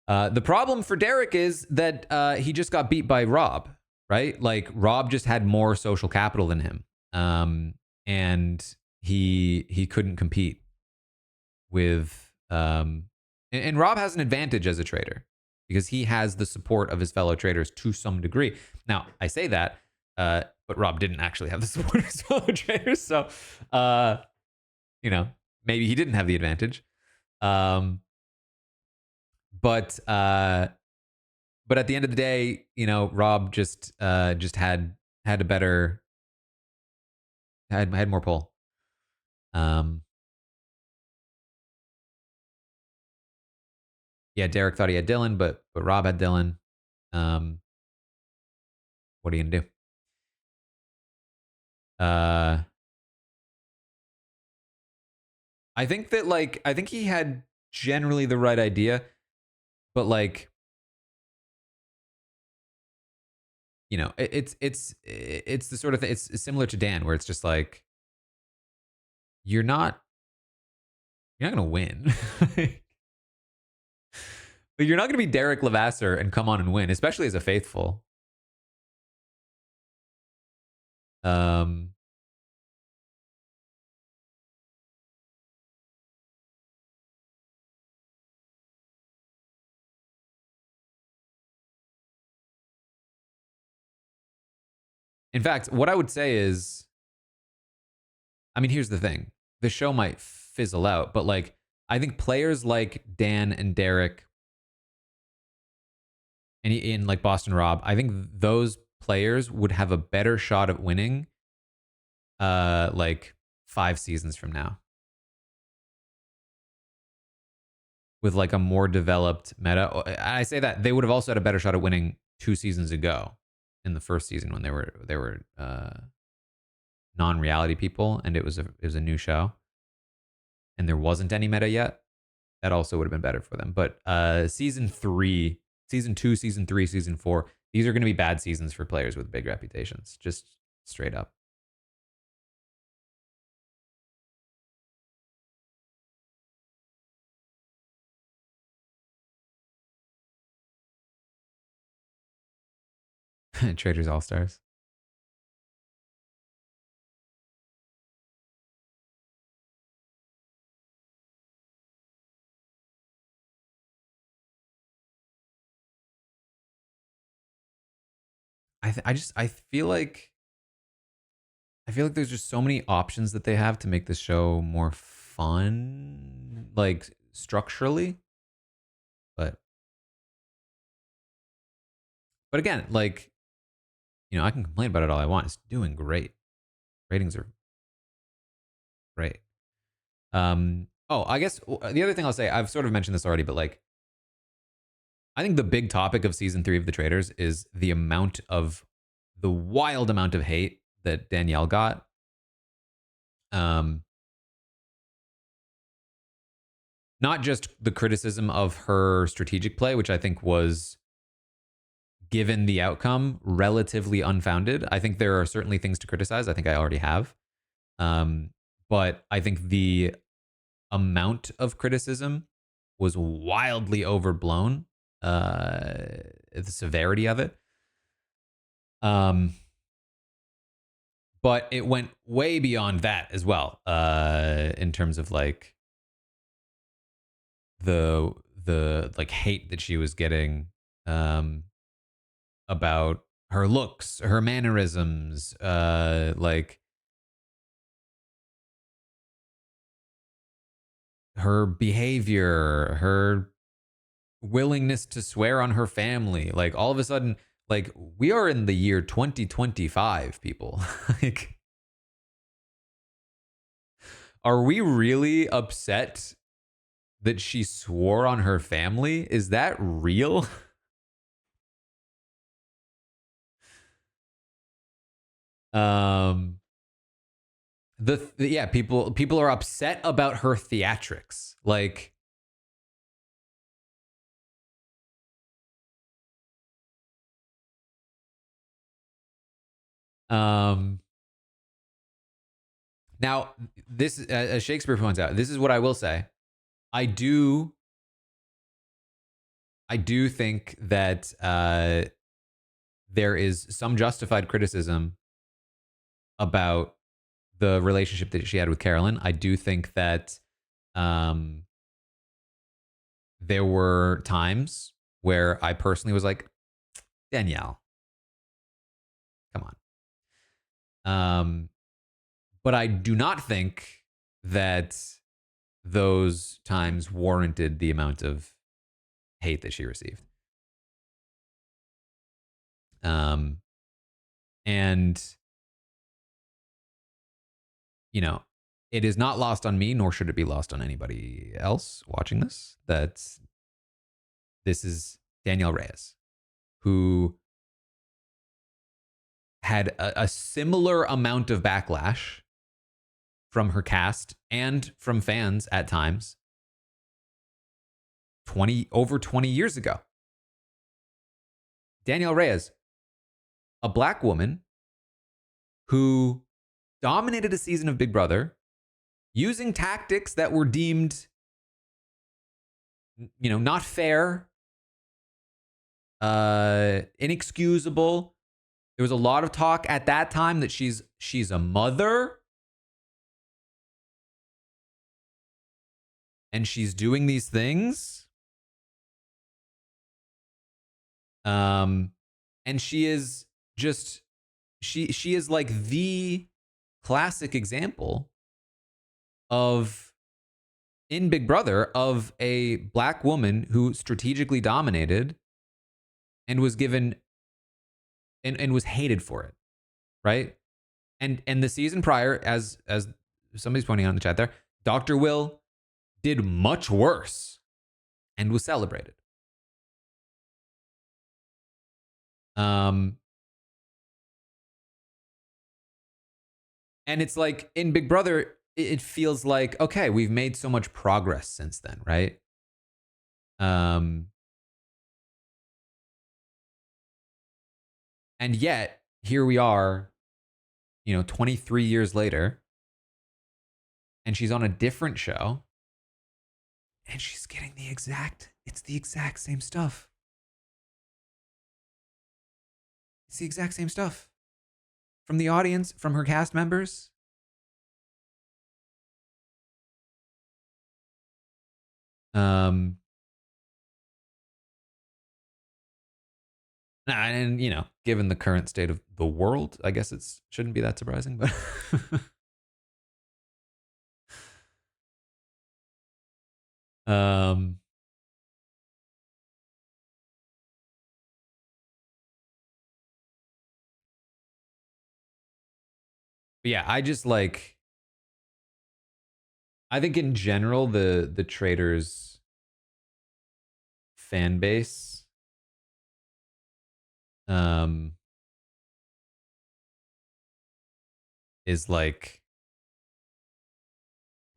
The problem for Derek is that he just got beat by Rob, right? Like Rob just had more social capital than him, and he couldn't compete with. And Rob has an advantage as a trader because he has the support of his fellow traders to some degree. Now I say that, but Rob didn't actually have the support of his fellow traders, so maybe he didn't have the advantage. But at the end of the day, Rob just had a better had more pull. Yeah, Derek thought he had Dylan, but Rob had Dylan. What are you gonna do? I think that I think he had generally the right idea, but it's the sort of thing. It's similar to Dan, where it's just like you're not gonna win. But you're not gonna be Derek Levasseur and come on and win, especially as a faithful. In fact, what I would say is, I mean, here's the thing: the show might fizzle out, but I think players like Dan and Derek, and in Boston Rob, I think those players would have a better shot at winning, 5 seasons from now, with a more developed meta. I say that they would have also had a better shot at winning 2 seasons ago, in the first season when they were non-reality people, and it was a new show, and there wasn't any meta yet. That also would have been better for them. But season 3, season 2, season 3, season 4, these are going to be bad seasons for players with big reputations, just straight up. Traitors All Stars. I feel like there's just so many options that they have to make this show more fun, structurally. But again, I can complain about it all I want. It's doing great. Ratings are great. I guess the other thing I'll say, I've sort of mentioned this already, but I think the big topic of season 3 of The Traitors is the wild amount of hate that Danielle got. Not just the criticism of her strategic play, which I think was, given the outcome, relatively unfounded. I think there are certainly things to criticize. I think I already have. But I think the amount of criticism was wildly overblown. The severity of it. But it went way beyond that as well, in terms of the hate that she was getting about her looks, her mannerisms, her behavior, her willingness to swear on her family. All of a sudden, we are in the year 2025, people. Are we really upset that she swore on her family? Is that real? um yeah, people are upset about her theatrics. Like, now this, as Shakespeare points out, this is what I will say. I do think that there is some justified criticism about the relationship that she had with Carolyn. I do think that um, there were times where I personally was like, Danielle, come on. But I do not think that those times warranted the amount of hate that she received. And you know, it is not lost on me, nor should it be lost on anybody else watching this, that this is Danielle Reyes, who had a similar amount of backlash from her cast and from fans at times over 20 years ago. Danielle Reyes, a black woman who dominated a season of Big Brother using tactics that were deemed, not fair, inexcusable. There was a lot of talk at that time that she's a mother and she's doing these things. And she is just she is like the classic example of, in Big Brother, of a black woman who strategically dominated and was given and was hated for it, right? And the season prior, as somebody's pointing out in the chat there, Dr. Will did much worse and was celebrated. And it's like in Big Brother, it feels like, okay, we've made so much progress since then, right? And yet here we are, 23 years later, and she's on a different show, and she's getting the exact same stuff. It's the exact same stuff from the audience, from her cast members. And given the current state of the world, I guess it shouldn't be that surprising, but but yeah, I think in general the Traitors fan base is like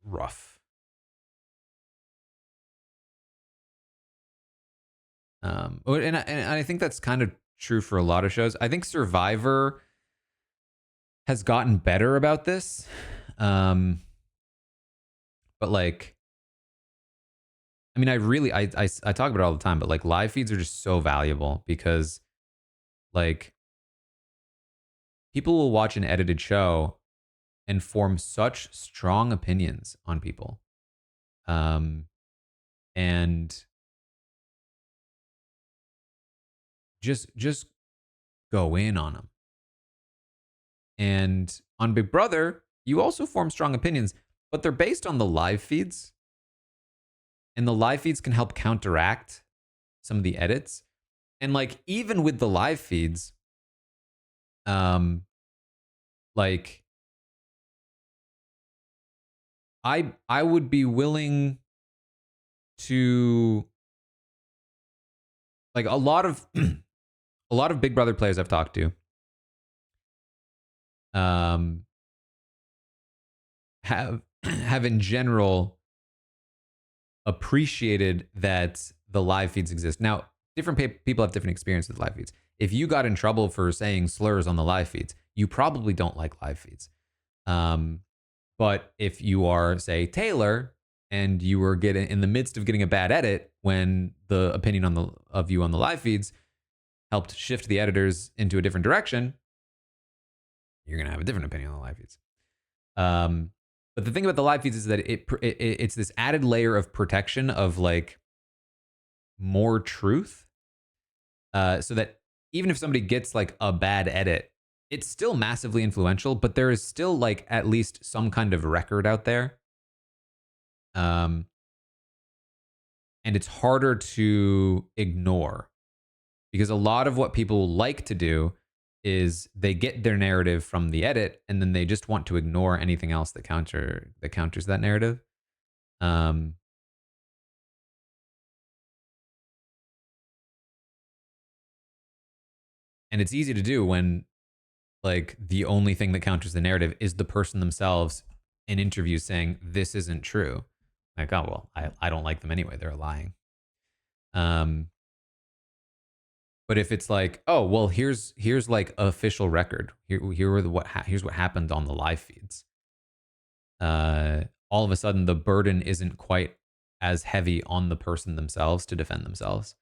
rough. And I think that's kind of true for a lot of shows. I think Survivor has gotten better about this. But like, I mean, I talk about it all the time, but like live feeds are just so valuable because like people will watch an edited show and form such strong opinions on people. And just go in on them. And on Big Brother, you also form strong opinions, but they're based on the live feeds. And the live feeds can help counteract some of the edits. And like even with the live feeds, like I would be willing to, like, a lot of a lot of Big Brother players I've talked to um have in general appreciated that the live feeds exist. Now, different people have different experiences with live feeds. If you got in trouble for saying slurs on the live feeds, you probably don't like live feeds. Um, but if you are, say, Taylor, and you were getting in the midst of getting a bad edit when the opinion on the of you on the live feeds helped shift the editors into a different direction, you're gonna have a different opinion on the live feeds. Um, but the thing about the live feeds is that it's this added layer of protection of like more truth, so that even if somebody gets like a bad edit, it's still massively influential, but there is still like at least some kind of record out there. Um, and it's harder to ignore because a lot of what people like to do is they get their narrative from the edit and then they just want to ignore anything else that counters that narrative. Um, and it's easy to do when like the only thing that counters the narrative is the person themselves in interviews saying this isn't true. Like, oh well, I don't like them anyway. They're lying. Um, but if it's like, oh well, here's like official record. Here were here's what happened on the live feeds. All of a sudden the burden isn't quite as heavy on the person themselves to defend themselves.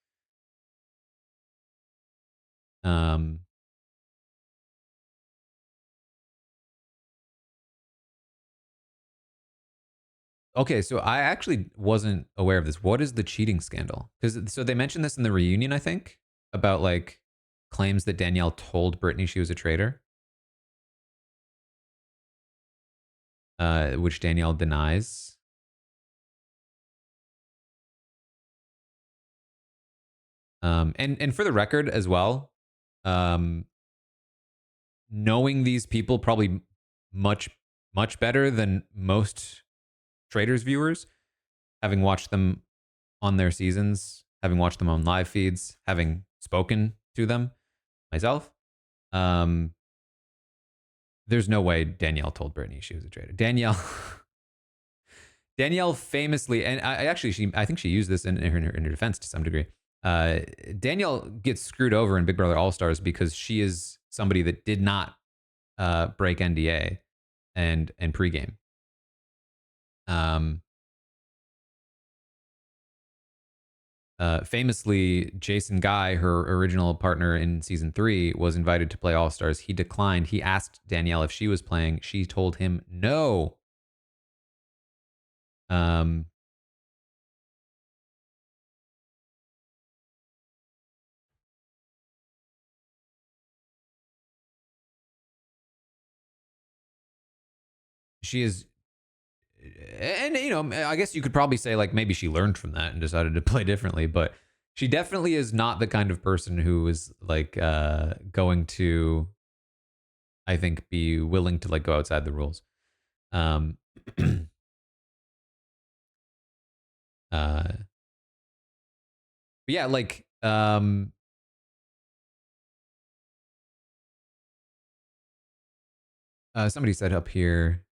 Um, okay, so I actually wasn't aware of this. What is the cheating scandal? Because so they mentioned this in the reunion, I think, about like claims that Danielle told Brittany she was a traitor, which Danielle denies. And for the record as well, um, knowing these people probably much much better than most Traitors viewers, having watched them on their seasons, having watched them on live feeds, having spoken to them myself. Um, there's no way Danielle told Brittany she was a traitor. Danielle famously, and I actually, I think she used this in her defense to some degree. Uh, Danielle gets screwed over in Big Brother All Stars because she is somebody that did not break NDA and pregame. Um, Famously, Jason Guy, her original partner in season 3, was invited to play All Stars. He declined. He asked Danielle if she was playing. She told him no. Um, she is, and you know, I guess you could probably say like maybe she learned from that and decided to play differently, but she definitely is not the kind of person who is like going to, I think, be willing to like go outside the rules. Um, uh, but yeah, like somebody said up here,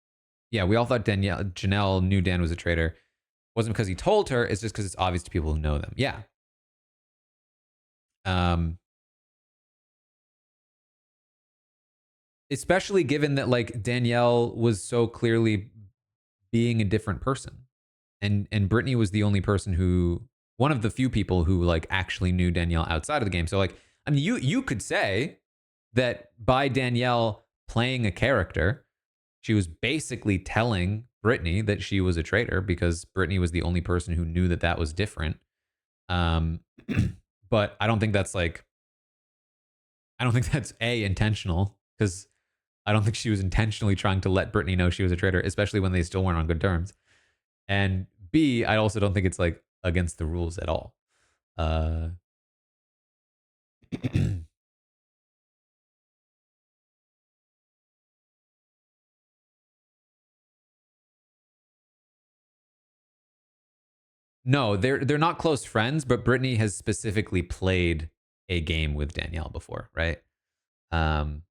yeah, we all thought Janelle knew Dan was a traitor. Wasn't because he told her. It's just because it's obvious to people who know them. Yeah. Um, Especially given that like Danielle was so clearly being a different person, and Brittany was the only person who, one of the few people who like actually knew Danielle outside of the game. So like, I mean, you could say that by Danielle playing a character, she was basically telling Brittany that she was a traitor because Brittany was the only person who knew that that was different. Um, but I don't think that's like, I don't think that's intentional because I don't think she was intentionally trying to let Brittany know she was a traitor, especially when they still weren't on good terms. And B, I also don't think it's like against the rules at all. Uh, No, they're not close friends, but Brittany has specifically played a game with Danielle before, right? Um,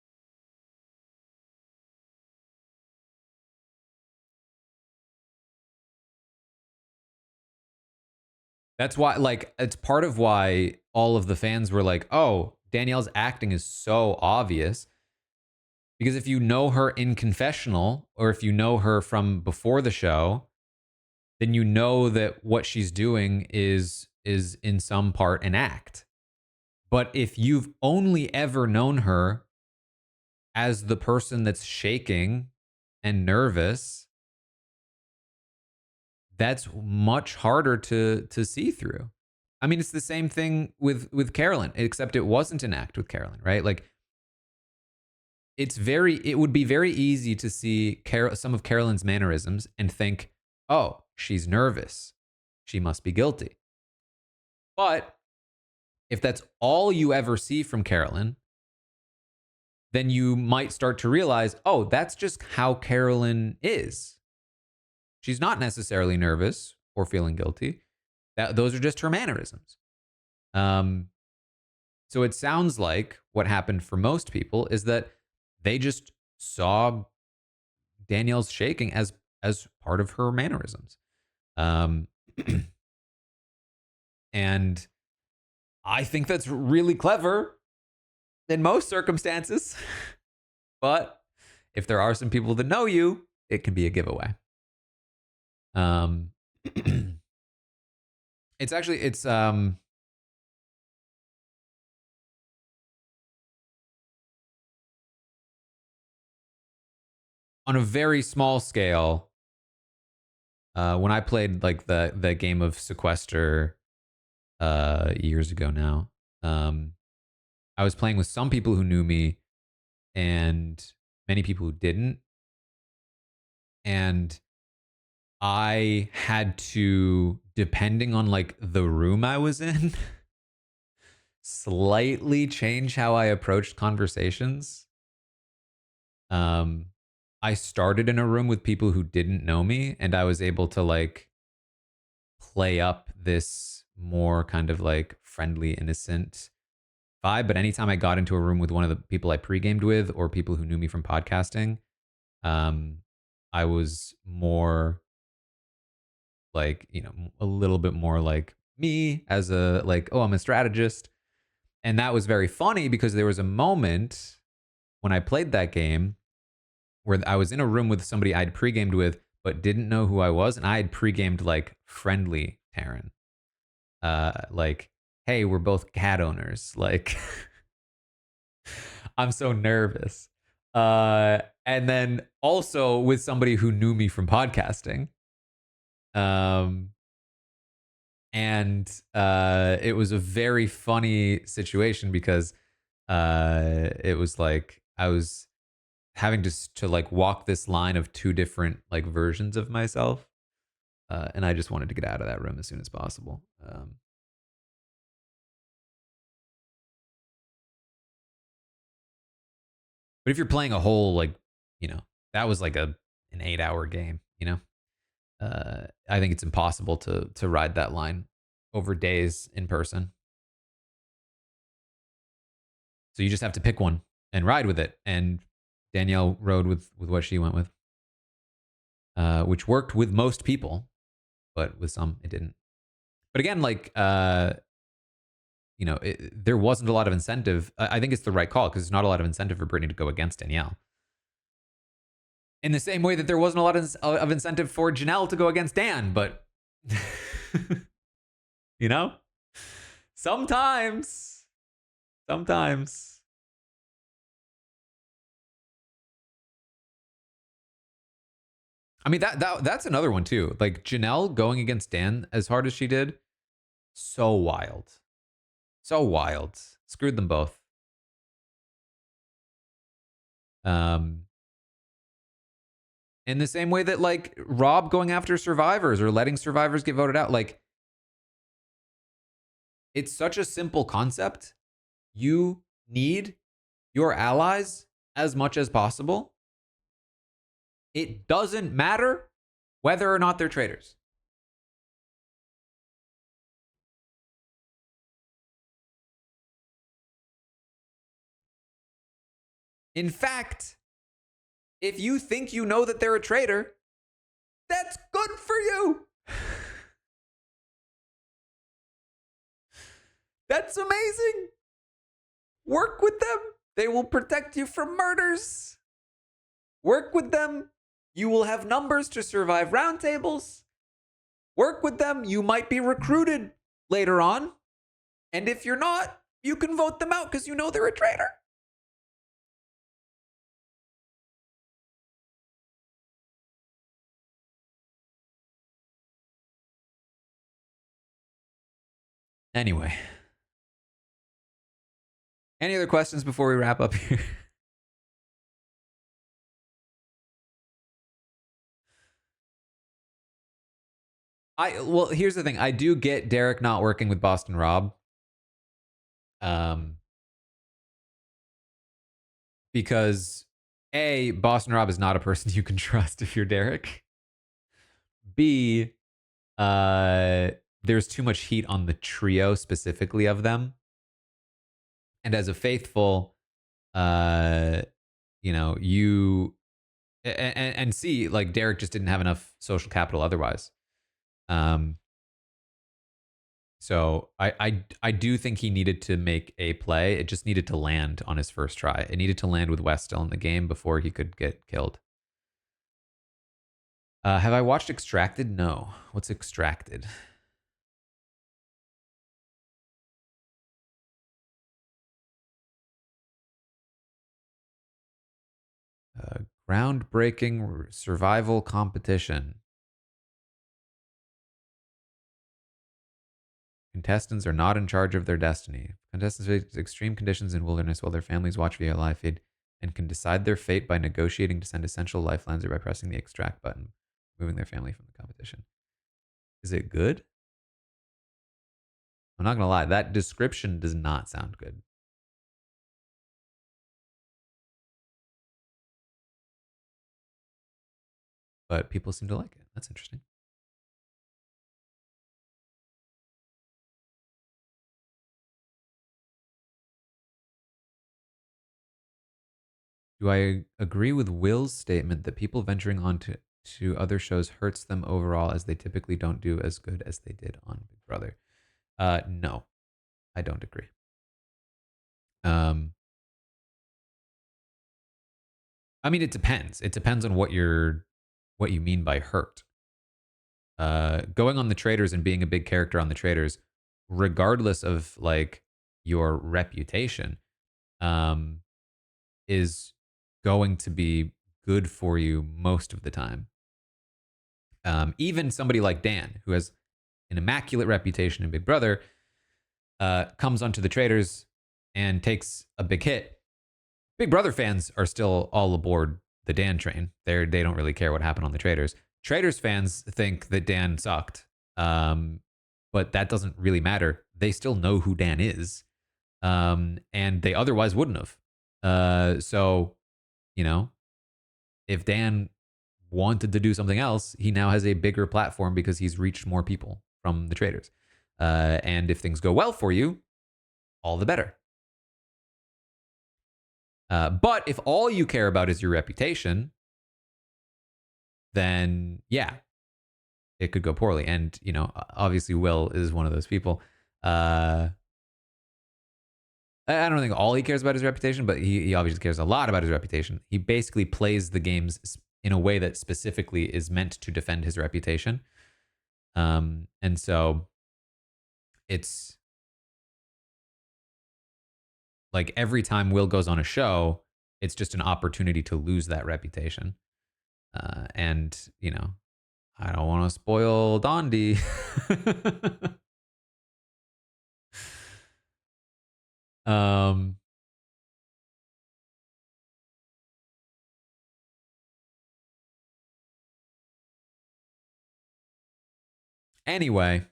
that's why, like, it's part of why all of the fans were like, "Oh, Danielle's acting is so obvious." Because if you know her in confessional, or if you know her from before the show, then you know that what she's doing is in some part an act. But if you've only ever known her as the person that's shaking and nervous, that's much harder to see through. I mean, it's the same thing with Carolyn, except it wasn't an act with Carolyn, right? Like it would be very easy to see some of Carolyn's mannerisms and think, "Oh, she's nervous. She must be guilty." But if that's all you ever see from Carolyn, then you might start to realize, "Oh, that's just how Carolyn is. She's not necessarily nervous or feeling guilty. Those are just her mannerisms." Um, so it sounds like what happened for most people is that they just saw Danielle's shaking as part of her mannerisms. Um, and I think that's really clever in most circumstances. But if there are some people that know you, it can be a giveaway. Um, it's on a very small scale. When I played like the game of Sequester years ago now, I was playing with some people who knew me and many people who didn't, and I had to, depending on like the room I was in, slightly change how I approached conversations. Um, I started in a room with people who didn't know me, and I was able to like play up this more kind of like friendly, innocent vibe. But anytime I got into a room with one of the people I pre-gamed with or people who knew me from podcasting, um, I was more like, a little bit more like me as a like, oh, I'm a strategist. And that was very funny because there was a moment when I played that game where I was in a room with somebody I'd pre-gamed with but didn't know who I was, and I had pre-gamed like friendly Taryn. Like, hey, we're both cat owners. Like I'm so nervous. And then also with somebody who knew me from podcasting. Um and it was a very funny situation because it was like I was having to like walk this line of two different like versions of myself, and I just wanted to get out of that room as soon as possible. But if you're playing a whole like, you know, that was like an 8-hour game, I think it's impossible to ride that line over days in person. So you just have to pick one and ride with it. And Danielle rode with what she went with, which worked with most people, but with some it didn't. But again, like there wasn't a lot of incentive. I think it's the right call because there's not a lot of incentive for Brittany to go against Danielle. In the same way that there wasn't a lot of incentive for Janelle to go against Dan, but you know, sometimes, sometimes. I mean that's another one too. Like Janelle going against Dan as hard as she did, so wild, so wild. Screwed them both. Um, in the same way that like Rob going after survivors or letting survivors get voted out, like it's such a simple concept. You need your allies as much as possible. It doesn't matter whether or not they're traitors. In fact, if you think you know that they're a traitor, that's good for you. That's amazing. Work with them. They will protect you from murders. Work with them. You will have numbers to survive roundtables. Work with them. You might be recruited later on. And if you're not, you can vote them out because you know they're a traitor. Anyway. Any other questions before we wrap up here? Well, here's the thing. I do get Derek not working with Boston Rob. Because A, Boston Rob is not a person you can trust if you're Derek. B, there's too much heat on the trio specifically of them. And as a faithful, you and C, like Derek just didn't have enough social capital otherwise. So I do think he needed to make a play. It just needed to land on his first try. It needed to land with West still in the game before he could get killed. Have I watched Extracted? No. What's Extracted? Groundbreaking survival competition. Contestants are not in charge of their destiny. Contestants face extreme conditions in wilderness while their families watch via live feed and can decide their fate by negotiating to send essential lifelines or by pressing the extract button, moving their family from the competition. Is it good? I'm not going to lie. That description does not sound good. But people seem to like it. That's interesting. Do I agree with Will's statement that people venturing on to other shows hurts them overall as they typically don't do as good as they did on Big Brother? No, I don't agree. I mean, it depends. It depends on what you mean by hurt. Going on the Traitors and being a big character on the Traitors, regardless of like your reputation, is going to be good for you most of the time. Even somebody like Dan, who has an immaculate reputation in Big Brother, comes onto the Traitors and takes a big hit. Big Brother fans are still all aboard the Dan train. They don't really care what happened on the Traitors. Traitors fans think that Dan sucked, but that doesn't really matter. They still know who Dan is, and they otherwise wouldn't have. So, if Dan wanted to do something else, he now has a bigger platform because he's reached more people from the Traitors. And if things go well for you, all the better. But if all you care about is your reputation, then yeah, it could go poorly. And, obviously Will is one of those people. I don't think all he cares about his reputation, but he obviously cares a lot about his reputation. He basically plays the games in a way that specifically is meant to defend his reputation. And so it's like every time Will goes on a show, it's just an opportunity to lose that reputation. And, I don't want to spoil Dondi. Anyway.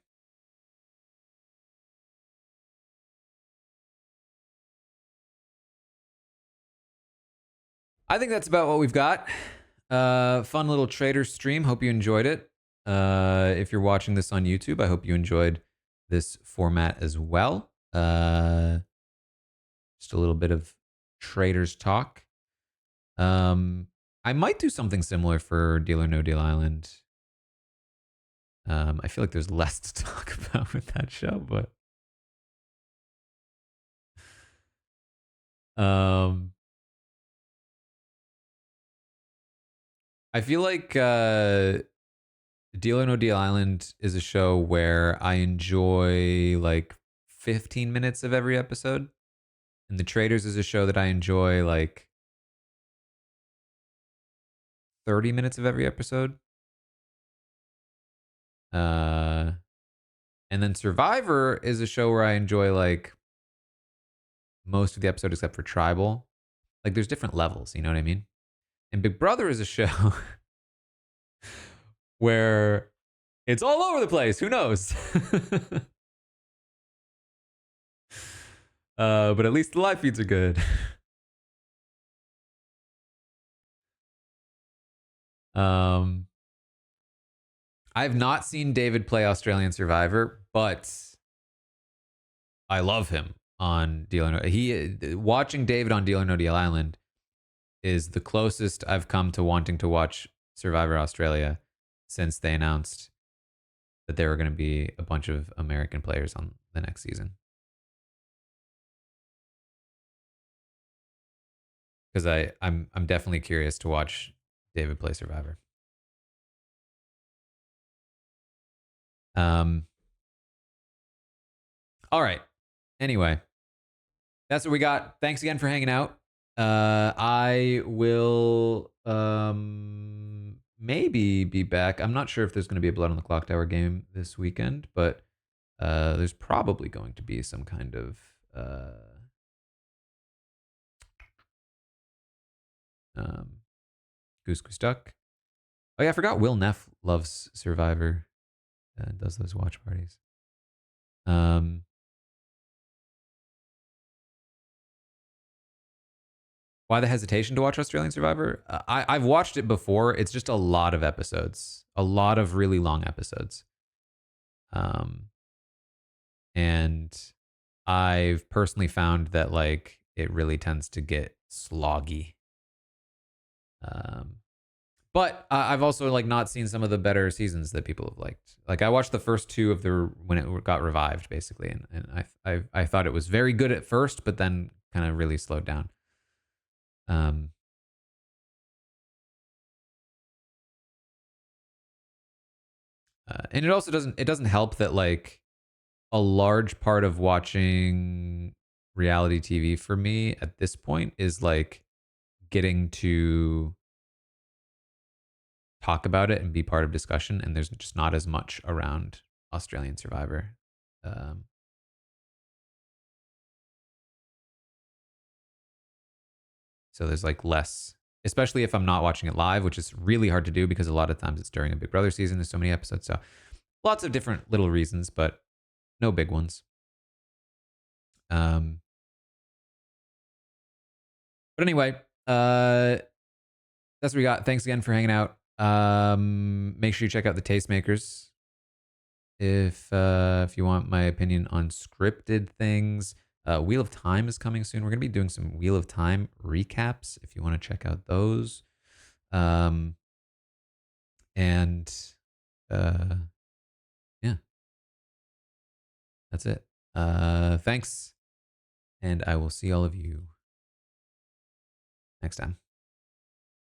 I think that's about what we've got. Fun little trader stream. Hope you enjoyed it. If you're watching this on YouTube, I hope you enjoyed this format as well. Just a little bit of traders talk. I might do something similar for Deal or No Deal Island. I feel like there's less to talk about with that show, but I feel like Deal or No Deal Island is a show where I enjoy like 15 minutes of every episode. And The Traitors is a show that I enjoy like 30 minutes of every episode. And then Survivor is a show where I enjoy like most of the episode except for Tribal. Like there's different levels, you know what I mean? And Big Brother is a show where it's all over the place. Who knows? But at least the live feeds are good. I've not seen David play Australian Survivor, but I love him on Deal or No. Watching David on Deal or No Deal Island is the closest I've come to wanting to watch Survivor Australia since they announced that there were going to be a bunch of American players on the next season. Because I'm definitely curious to watch David play Survivor. All right. Anyway, that's what we got. Thanks again for hanging out. I will maybe be back. I'm not sure if there's going to be a Blood on the Clock Tower game this weekend, but there's probably going to be some kind of Goose Goose Duck. Oh yeah, I forgot Will Neff loves Survivor and does those watch parties. Why the hesitation to watch Australian Survivor? I've watched it before. It's just a lot of episodes, a lot of really long episodes. And I've personally found that like it really tends to get sloggy. But I've also like not seen some of the better seasons that people have liked. Like I watched the first two of the when it got revived, basically, and I thought it was very good at first, but then kind of really slowed down. And it also doesn't help that like a large part of watching reality TV for me at this point is like getting to talk about it and be part of discussion, and there's just not as much around Australian Survivor. So there's like less, especially if I'm not watching it live, which is really hard to do because a lot of times it's during a Big Brother season. There's so many episodes, so lots of different little reasons, but no big ones. But anyway, that's what we got. Thanks again for hanging out. Make sure you check out the Tastemakers if you want my opinion on scripted things. Wheel of Time is coming soon. We're gonna be doing some Wheel of Time recaps if you want to check out those. And yeah, that's it. Thanks, and I will see all of you next time.